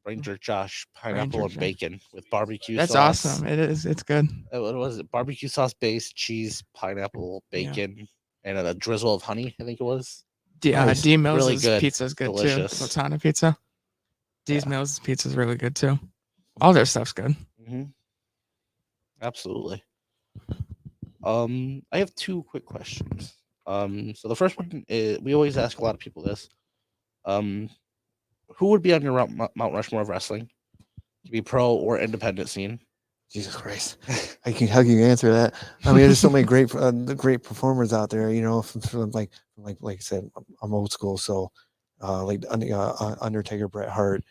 BrainJerk Josh, pineapple BrainJerk and bacon with barbecue That's sauce. awesome. It is. It's good. What was it? Barbecue sauce base, cheese, pineapple, Yeah. bacon. and a drizzle of honey. I think it was. Nice. D Mills' Really good. pizza is good Delicious. too. Latana pizza. D's Yeah. Mills' pizza is really good too. All their stuff's good. Mm-hmm. Absolutely. I have two quick questions. So the first one is, we always ask a lot of people this. Who would be on your Mount Rushmore of wrestling? To be pro or independent scene? Jesus Christ, how can you answer that? I mean, there's so many great performers out there. You know, from like I said, I'm old school, so like Undertaker, Bret Hart,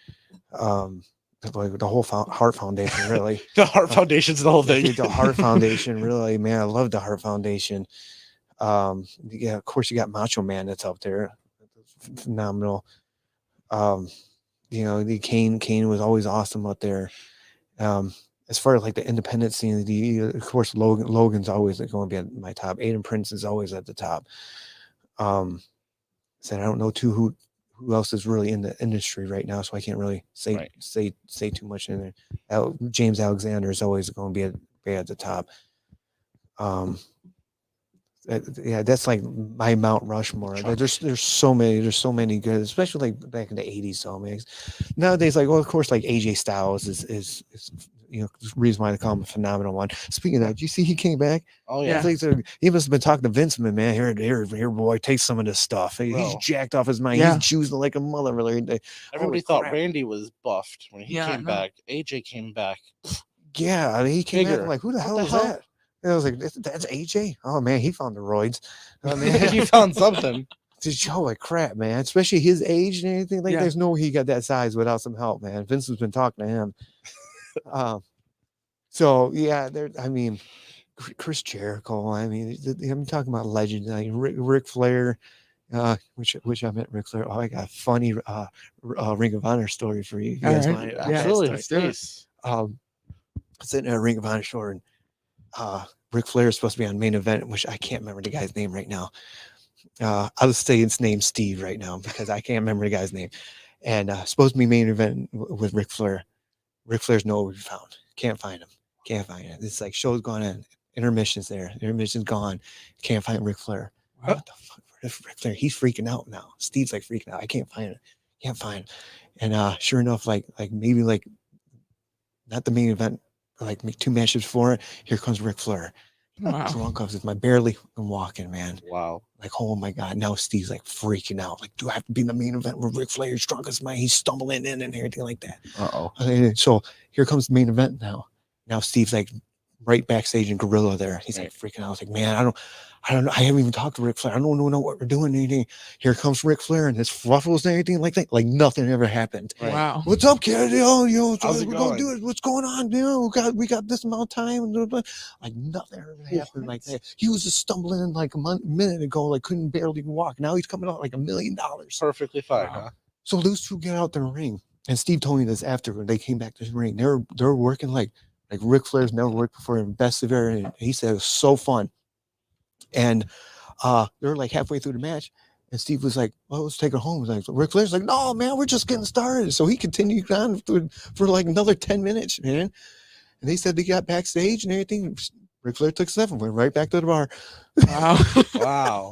like the whole Hart Foundation, really. The Hart Foundation's the whole thing. The Hart Foundation, really, man. I love the Hart Foundation. Yeah, of course you got Macho Man that's up there, phenomenal. You know, the Kane was always awesome up there. As far as like the independent scene, of course Logan's always going to be at my top. Aiden Prince is always at the top. Said I don't know who else is really in the industry right now, so I can't really say too much in there. James Alexander is always going to be at the top. Yeah, that's like my Mount Rushmore. There's so many good, especially like back in the 80s. So many. Nowadays, like, well, of course, like AJ Styles is you know, the reason why they call him a phenomenal one. Speaking of that, did you see he came back? Oh yeah. He must have been talking to Vince, man. Here, boy, take some of this stuff. He's jacked off his mind. Yeah. He's choosing like a mother. Everybody thought Randy was buffed when he came no. back. AJ came back. Yeah, I mean, he came Bigger. back like, who the What hell the is hell? that? And I was like, that's AJ. Oh man, he found the roids. I mean, He found something. Just holy crap, man! Especially his age and anything like. There's no way he got that size without some help, man. Vince has been talking to him. So yeah, there. I mean, Chris Jericho. I mean, I'm talking about legends. Like Ric Flair, which I met Ric Flair. Oh, I got a funny Ring of Honor story for you. You guys right. want it? Yeah, Absolutely. let's do it. Sitting at a Ring of Honor store, and Ric Flair is supposed to be on main event, which I can't remember the guy's name right now. I'll say his name's Steve right now because I can't remember the guy's name. And supposed to be main event with Ric Flair. Ric Flair's nowhere to be found. Can't find him. It's like show's gone in. Intermission's there. Intermission's gone. Can't find Ric Flair. Wow. What the fuck? Where's Ric Flair? He's freaking out now. Steve's like freaking out. I can't find him. And sure enough, like maybe like not the main event, like 2 matches before it, here comes Ric Flair. Wow. Drunk off my barely walking, man. Wow. Like, oh my God. Now Steve's like freaking out. Like, do I have to be in the main event where Ric Flair's drunk as mine? He's stumbling in and everything like that. Uh-oh. So here comes the main event now. Now Steve's like right backstage in Gorilla there. He's like freaking out. I was like, man, I don't know. I haven't even talked to Ric Flair. I don't know what we're doing. Anything. Here comes Ric Flair and his fluffles and everything like that. Like nothing ever happened. Right. Wow. What's up, kid? We're How's it gonna do going? it. What's going on? We got this amount of time. Like nothing ever happened like that. He was just stumbling in like a minute ago, like couldn't barely walk. Now he's coming out like $1 million. Perfectly fine, Wow. huh? So those two get out the ring, and Steve told me this after when they came back to the ring. They're working like Ric Flair's never worked before, and best of ever. And he said it was so fun. And they're like halfway through the match, and Steve was like, "Well, let's take it home." Like Ric Flair's like, "No, man, we're just getting started." So he continued on for like another 10 minutes, man. And they said they got backstage and everything. Ric Flair took 7, went right back to the bar. Wow. Wow.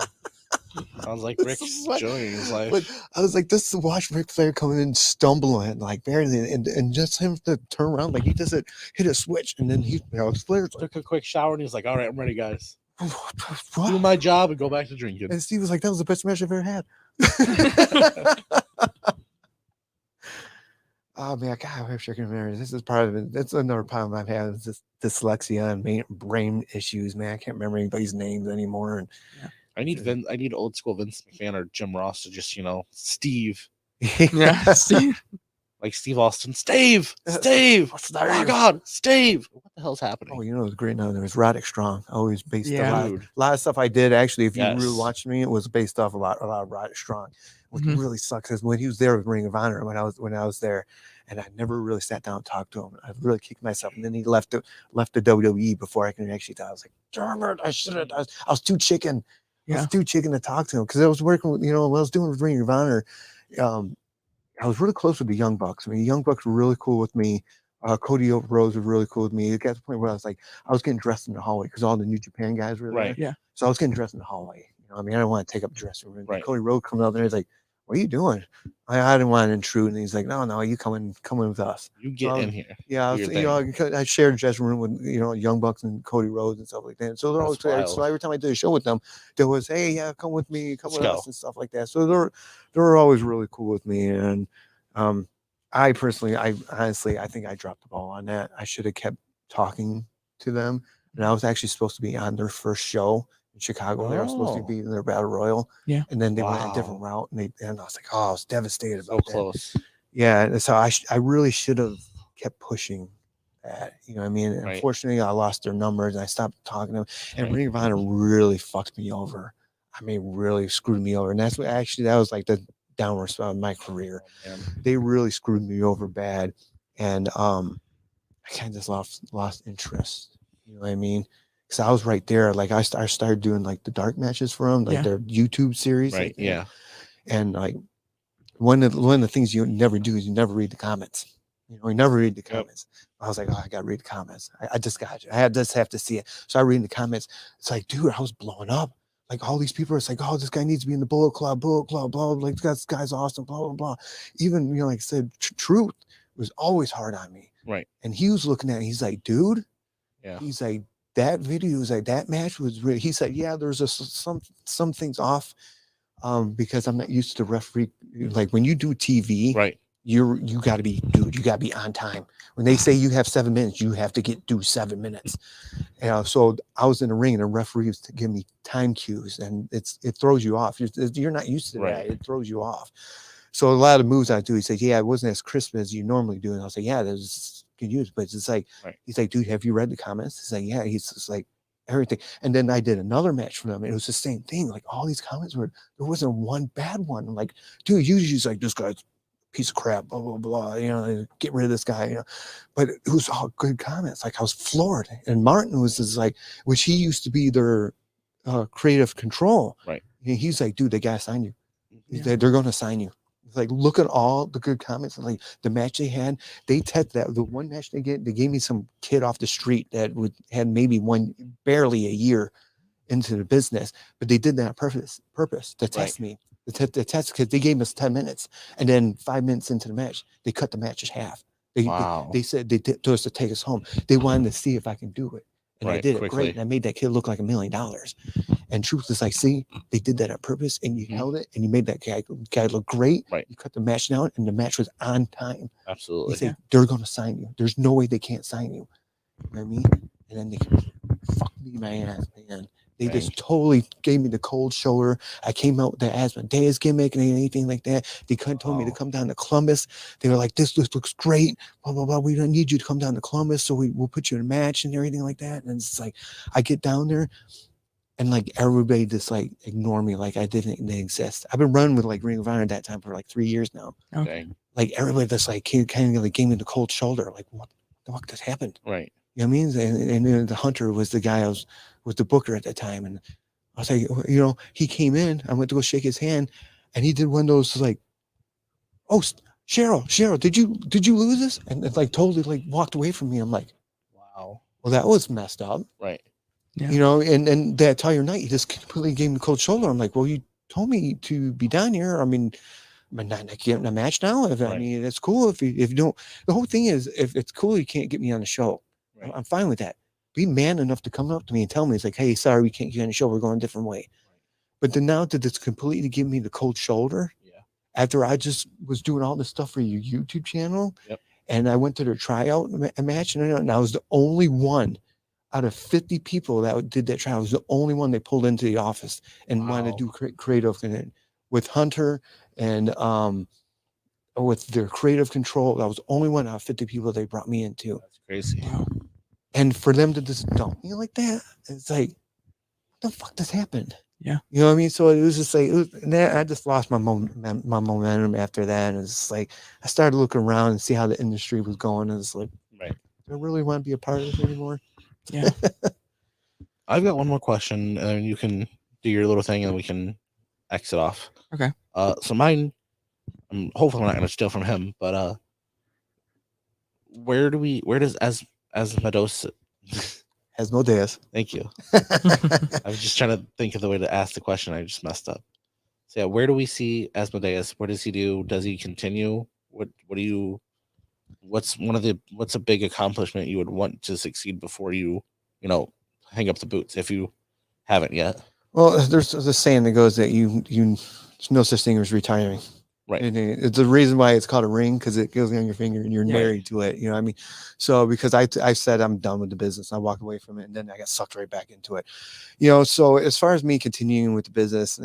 Sounds like Rick's enjoying his life. But I was like, this is watch Ric Flair coming in stumbling, like barely, and just him to turn around, like he just hit a switch, and then Flair's like, Took a quick shower and he's like, all right, I'm ready, guys. what? Do my job and go back to drinking. And Steve was like, that was the best match I've ever had. Oh man, God, I wish I can remember. This is that's another problem I've had. Is this dyslexia and brain issues, man. I can't remember anybody's names anymore. And I need old school Vince McMahon or Jim Ross to just, Steve. Yeah. Steve. Like Steve Austin. Steve! Oh my God, Steve! What the hell's happening? Oh, it was great. Now there was Roddick Strong. Always based Yeah. a lot of stuff I did actually. If you Yes. really watched me, it was based off a lot of Roddick Strong, which Mhm. really sucks. Because when he was there with Ring of Honor, when I was there, and I never really sat down and talked to him. I really kicked myself, and then he left the WWE before I can actually talk. I was like, darn it, I should have. I was too chicken. I was too chicken to talk to him because I was working with, when I was doing with Ring of Honor. I was really close with the Young Bucks. I mean, the Young Bucks were really cool with me. Cody Rhodes was really cool with me. It got to the point where I was getting dressed in the hallway because all the New Japan guys were there. Right. Yeah. So I was getting dressed in the hallway. You know, I mean, I don't want to take up dressing room. Right. Cody Rhodes comes out there. He's like, "What are you doing?" I didn't want to intrude, and he's like, "No, you come in with us." You get So in here. Yeah, Do your you know, I shared a dressing room with Young Bucks and Cody Rhodes and stuff like that. So they're always That's so every time I did a show with them, there was, "Hey, yeah, come with me, come Let's with go. us," and stuff like that. So they're always really cool with me, and I personally, I honestly, I think I dropped the ball on that. I should have kept talking to them, and I was actually supposed to be on their first show in Chicago. They were supposed to Oh. be in their battle royal, Yeah. and then they went a different Wow. route, and I was like, oh, I was devastated So about that. close. Yeah, and so I really should have kept pushing that. You know what I mean? And Right. unfortunately, I lost their numbers and I stopped talking to them. And Right. Ring of Honor really fucked me over. I mean, really screwed me over. And that's what that was like the downward spot of my career. Oh, man. They really screwed me over bad. And I kind of just lost interest. You know what I mean? Because I was right there. Like I started doing like the dark matches for them, like Yeah. their YouTube series. Right. Like that. Yeah. And like one of the things you never do is you never read the comments. You never read the comments. I was like, oh, I got to read the comments. I just got you. I just have to see it. So I read the comments. It's like, dude, I was blowing up. Like all these people are like, oh, this guy needs to be in the Bullet Club, blah, blah. Like this guy's awesome, blah, blah, blah. Even, like I said, Truth was always hard on me. Right. And he was looking at it. He's like, dude, Yeah. he's like, that video was like, that match was really, he said, yeah, there's some things off. Because I'm not used to referee. Like when you do TV, Right. you got to be, dude, you got to be on time. When they say you have 7 minutes, you have to do 7 minutes. So I was in the ring and the referee was to give me time cues, and it throws you off. You're not used to that. Right. It throws you off. So a lot of moves I do, he said, yeah, it wasn't as crisp as you normally do. And I'll say, yeah, there's good use, but it's like, Right. he's like, dude, have you read the comments? He's like, yeah. He's just like, everything. And then I did another match for them. And it was the same thing. Like all these comments there wasn't one bad one. I'm like, dude, usually it's like, this guy's a piece of crap, blah, blah, blah, get rid of this guy, but it was all good comments. Like I was floored. And Martin was just like, which he used to be their creative control. Right. He's like, dude, they got to sign you. Yeah. They're going to sign you. It's like, look at all the good comments. Like the match they had, they tested that. The one match they gave me some kid off the street that had maybe barely a year into the business, but they did that on purpose to test me. The test, because they gave us 10 minutes, and then 5 minutes into the match, they cut the match in half. They said they told us to take us home. They wanted to see if I can do it. And I did it great. And I made that kid look like $1 million. And Truth is like, see, they did that on purpose, and you held it, and you made that guy look great. Right. You cut the match down, and the match was on time. Absolutely. They say, they're going to sign you. There's no way they can't sign you. You know what I mean? And then they fucked me my ass, man. They just totally gave me the cold shoulder. I came out with the Asmodeus gimmick and anything like that. They told me to come down to Columbus. They were like, this looks great. Blah, blah, blah. We don't need you to come down to Columbus, so we'll put you in a match and everything like that. And it's like, I get down there, and like everybody just like ignore me like I didn't exist. I've been running with like Ring of Honor at that time for like 3 years now. Okay. Like everybody just like kind of like gave me the cold shoulder. Like, what the fuck just happened? Right. You know what I mean? And then the Hunter was the guy was the booker at that time. And I was like, he came in, I went to go shake his hand, and he did one of those like, oh, Cheryl, did you lose this? And it's like totally like walked away from me. I'm like, wow. Well, that was messed up. Yeah. Right. And that entire night, he just completely gave me the cold shoulder. I'm like, well, you told me to be down here. I mean, am I not getting a match now? I mean, it's cool if you don't. The whole thing is, if it's cool, you can't get me on the show. Right. I'm fine with that. Be man enough to come up to me and tell me, it's like, hey, sorry, we can't get on the show. We're going a different way. Right. But then now that it's completely give me the cold shoulder, after I just was doing all this stuff for your YouTube channel, and I went to their tryout match, and I was the only one out of 50 people that did that trial. I was the only one they pulled into the office and wanted to do creative with Hunter and with their creative control. I was the only one out of 50 people they brought me into. That's crazy. Wow. And for them to just dump me like that, it's like, what the fuck just happened? Yeah. You know what I mean? So it was just like, I just lost my momentum after that. And it's like, I started looking around and see how the industry was going. And it's like, right. Do I really want to be a part of this anymore? Yeah. I've got one more question, and you can do your little thing, and we can exit off. Okay. So mine, hopefully I'm not going to steal from him, but where does Asmodeus Asmodeus. Thank you. I was just trying to think of the way to ask the question. I just messed up. So yeah, where do we see Asmodeus? What does he do? Does he continue? What do you what's a big accomplishment you would want to succeed before you hang up the boots if you haven't yet? Well, there's a saying that goes that there's no such thing as retiring. Right. And it's the reason why it's called a ring, because it goes on your finger and you're Yeah. married to it. You know what I mean? So because I said I'm done with the business, I walked away from it, and then I got sucked right back into it. So as far as me continuing with the business,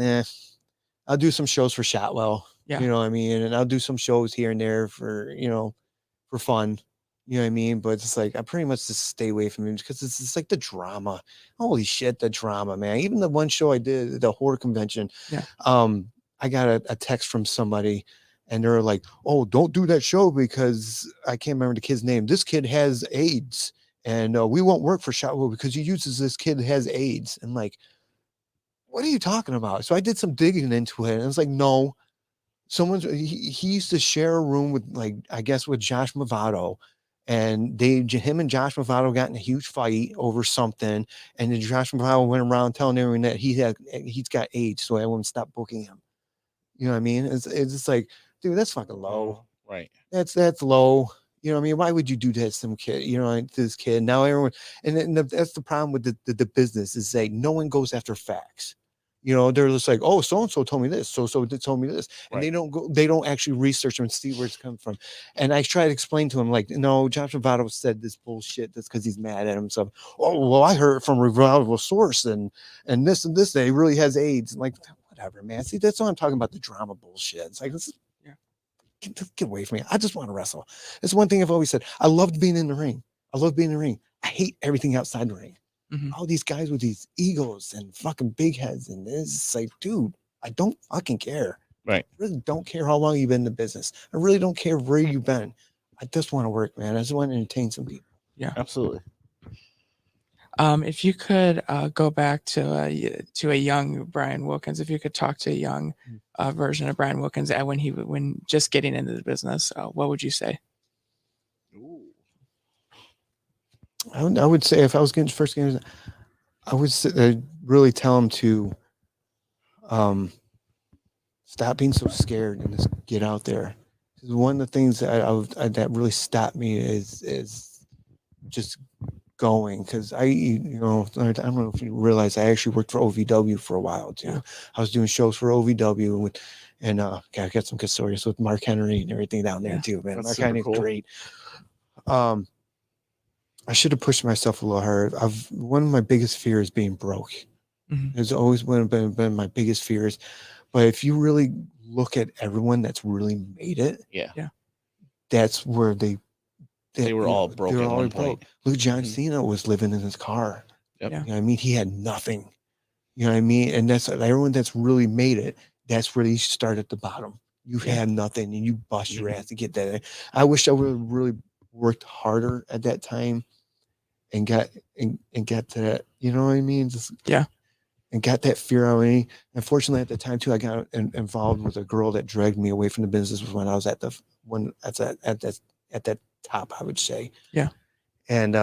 I'll do some shows for Shotwell. Yeah. You know what I mean? And I'll do some shows here and there for fun. You know what I mean? But it's like I pretty much just stay away from it because it's like the drama. Holy shit, the drama, man. Even the one show I did, the horror convention. Yeah. I got a text from somebody, and they're like, "Oh, don't do that show because I can't remember the kid's name. This kid has AIDS, and we won't work for Shotwell because he uses this kid has AIDS." And like, what are you talking about? So I did some digging into it, and it's like, no, he used to share a room with, like, I guess with Josh Movado, and him and Josh Movado got in a huge fight over something, and then Josh Movado went around telling everyone that he's got AIDS, so everyone stopped booking him. You know what I mean? It's just like, dude, that's fucking low. Right. That's low. You know what I mean? Why would you do that to some kid? To this kid. Now everyone, and then that's the problem with the business, is that no one goes after facts. They're just like, oh, so and so told me this, so told me this, and Right. they don't actually research them and see where it's coming from. And I try to explain to him, like, no, Josh Movado said this bullshit. That's because he's mad at himself. Oh, well, I heard it from a reliable source, and this and this, that he really has AIDS. And like, whatever, man. See, that's what I'm talking about, the drama bullshit. It's like, get away from me. I just want to wrestle. It's one thing I've always said. I loved being in the ring. I hate everything outside the ring. Mhm. All these guys with these egos and fucking big heads, and it's like, dude, I don't fucking care. Right. I really don't care how long you've been in the business. I really don't care where you've been. I just want to work, man. I just want to entertain some people. Yeah. Absolutely. If you could go back to a young Brian Wilkins, if you could talk to a young version of Brian Wilkins when just getting into the business, what would you say? Ooh. I would say, if I was getting first games, I would really tell him to stop being so scared and just get out there. One of the things that that really stopped me is just going, because I don't know if you realize, I actually worked for OVW for a while too. Yeah. I was doing shows for OVW and I got some good stories with Mark Henry and everything down there too, man. That's Mark super Henry's cool. great. I should have pushed myself a little harder. One of my biggest fears is being broke. Mhm. It's always been my biggest fears. But if you really look at everyone that's really made it, Yeah. that's where they were all broke at one point. Look, John Mhm. Cena was living in his car. Yep. Yeah. You know what I mean? He had nothing. You know what I mean? And that's everyone that's really made it. That's where you start at the bottom. You Yeah. had nothing and you bust your Mhm. ass to get that. I wish I would have really worked harder at that time and got to that. You know what I mean? Yeah. And got that fear out of me. Unfortunately, at the time too, I got involved with a girl that dragged me away from the business when I was at that top, I would say. Yeah. And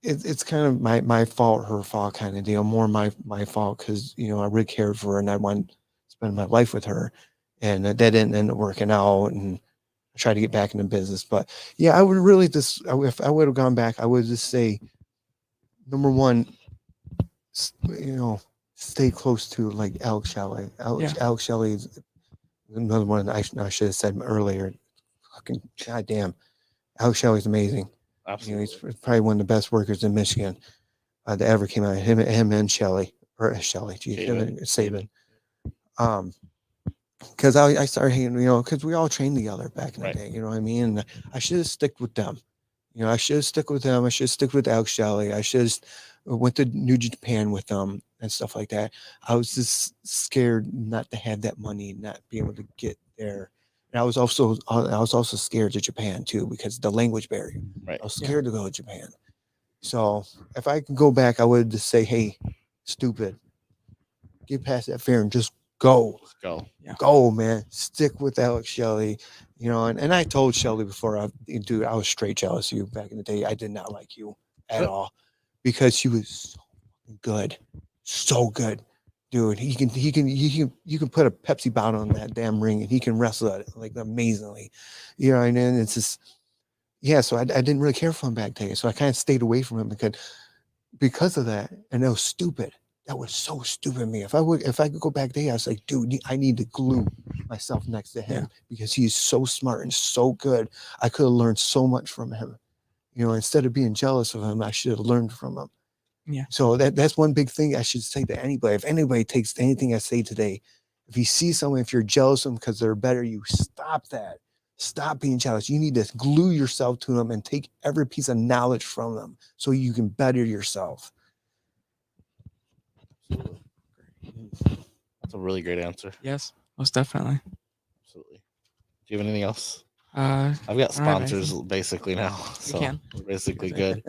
it's kind of my fault, her fault, kind of deal. More my fault, because I really cared for her and I wanted to spend my life with her, and that didn't end up working out. And I tried to get back in the business, but yeah, I would really if I would have gone back, I would just say, number one, stay close to, like, Alex Shelley. Alex Shelley is another one I should have said earlier. Fucking goddamn, Alex Shelley's amazing. Absolutely. He's probably one of the best workers in Michigan that ever came out. Him and Shelley, Saban. Because I started hanging, because we all trained together back in the day. You know what I mean? And I should have stuck with them. I should have stuck with them. I should have stuck with Alex Shelley. I should have went to New Japan with them and stuff like that. I was just scared not to have that money, not be able to get there. And I was also scared to Japan too, because the language barrier. Right. I was scared to go to Japan. So if I could go back, I would just say, hey, stupid, get past that fear and just go. Let's go. Yeah. Go, man. Stick with Alex Shelley. And I told Shelley before, dude, I was straight jealous of you back in the day. I did not like you at all. because she was so good, so good, dude. You can put a Pepsi bottle on that damn ring, and he can wrestle it like amazingly, you know. And then it's just, yeah. So I didn't really care for him back then, so I kind of stayed away from him because of that, and that was stupid. That was so stupid of me. If I could go back there, I was like, dude, I need to glue myself next to him because he's so smart and so good. I could have learned so much from him. You know, instead of being jealous of him, I should have learned from him. Yeah. So that's one big thing I should say to anybody. If anybody takes anything I say today, if you see someone, if you're jealous of them because they're better, you stop that. Stop being jealous. You need to glue yourself to them and take every piece of knowledge from them so you can better yourself. That's a really great answer. Yes, most definitely. Absolutely. Do you have anything else? I've I've got I don't have sponsors anything. basically now, so can. we're basically good.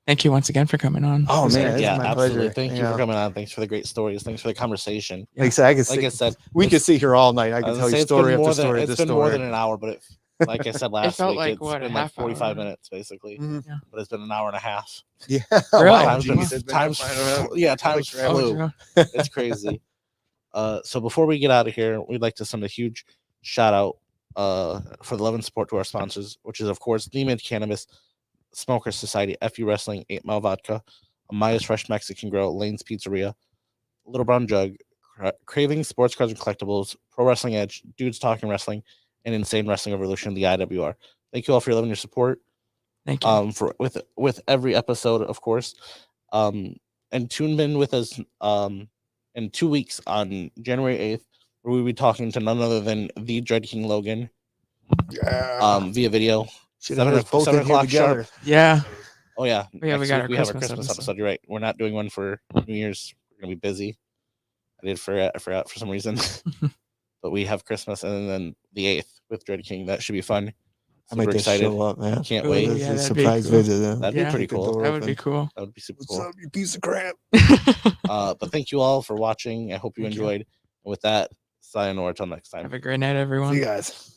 Thank you once again for coming on. Oh, It was man, great. this is Yeah, my absolutely. pleasure. Thank you Yeah. for coming on. Thanks for the great stories. Thanks for the conversation. Like I said, Like I said, we could sit here all night. I I can was tell gonna you say story it's after story. it's been more than an hour, but like I said last felt week, like, it's what, a been like half 45 hour? minutes basically, Mhm. Yeah. but it's been an hour and a half. Yeah. Really? Wow, Time's been- geez, it's been time's I don't know. yeah, Like time's forever. flew. Joe. It's crazy. So before we get out of here, we'd like to send a huge shout out for the love and support to our sponsors, which is of course the Mint Cannabis, Smoker Society, FU Wrestling, 8 Mile Vodka, Amaya's Fresh Mexican Grill, Lane's Pizzeria, Little Brown Jug, Craving Sports Cards and Collectibles, Pro Wrestling Edge, Dudes Talking Wrestling, and Insane Wrestling Revolution, the IWR. Thank you all for your love and your support. Thank you. For with every episode, of course. And tune in with us in 2 weeks on January 8th, where we'll be talking to none other than the Dread King Logan Yeah. via video. Should have had us both 7 in here o'clock sharp. together. Yeah. Oh yeah, Yeah, we next got week our we have our Christmas Christmas episode. episode. You're right. We're not doing one for New Year's. We're gonna be busy. I forgot for some reason. But we have Christmas and then the 8th with Dread King. That should be fun. I might Super just excited. show up, man. Can't Ooh, wait. It's yeah, a that'd be surprise cool. visit. That'd be Yeah. pretty cool. That would be cool. That would be super What's cool. up, you piece of crap? But thank you all for watching. I hope you Thank you. enjoyed. And with that, sayonara till next time. Have a great night, everyone. See you guys.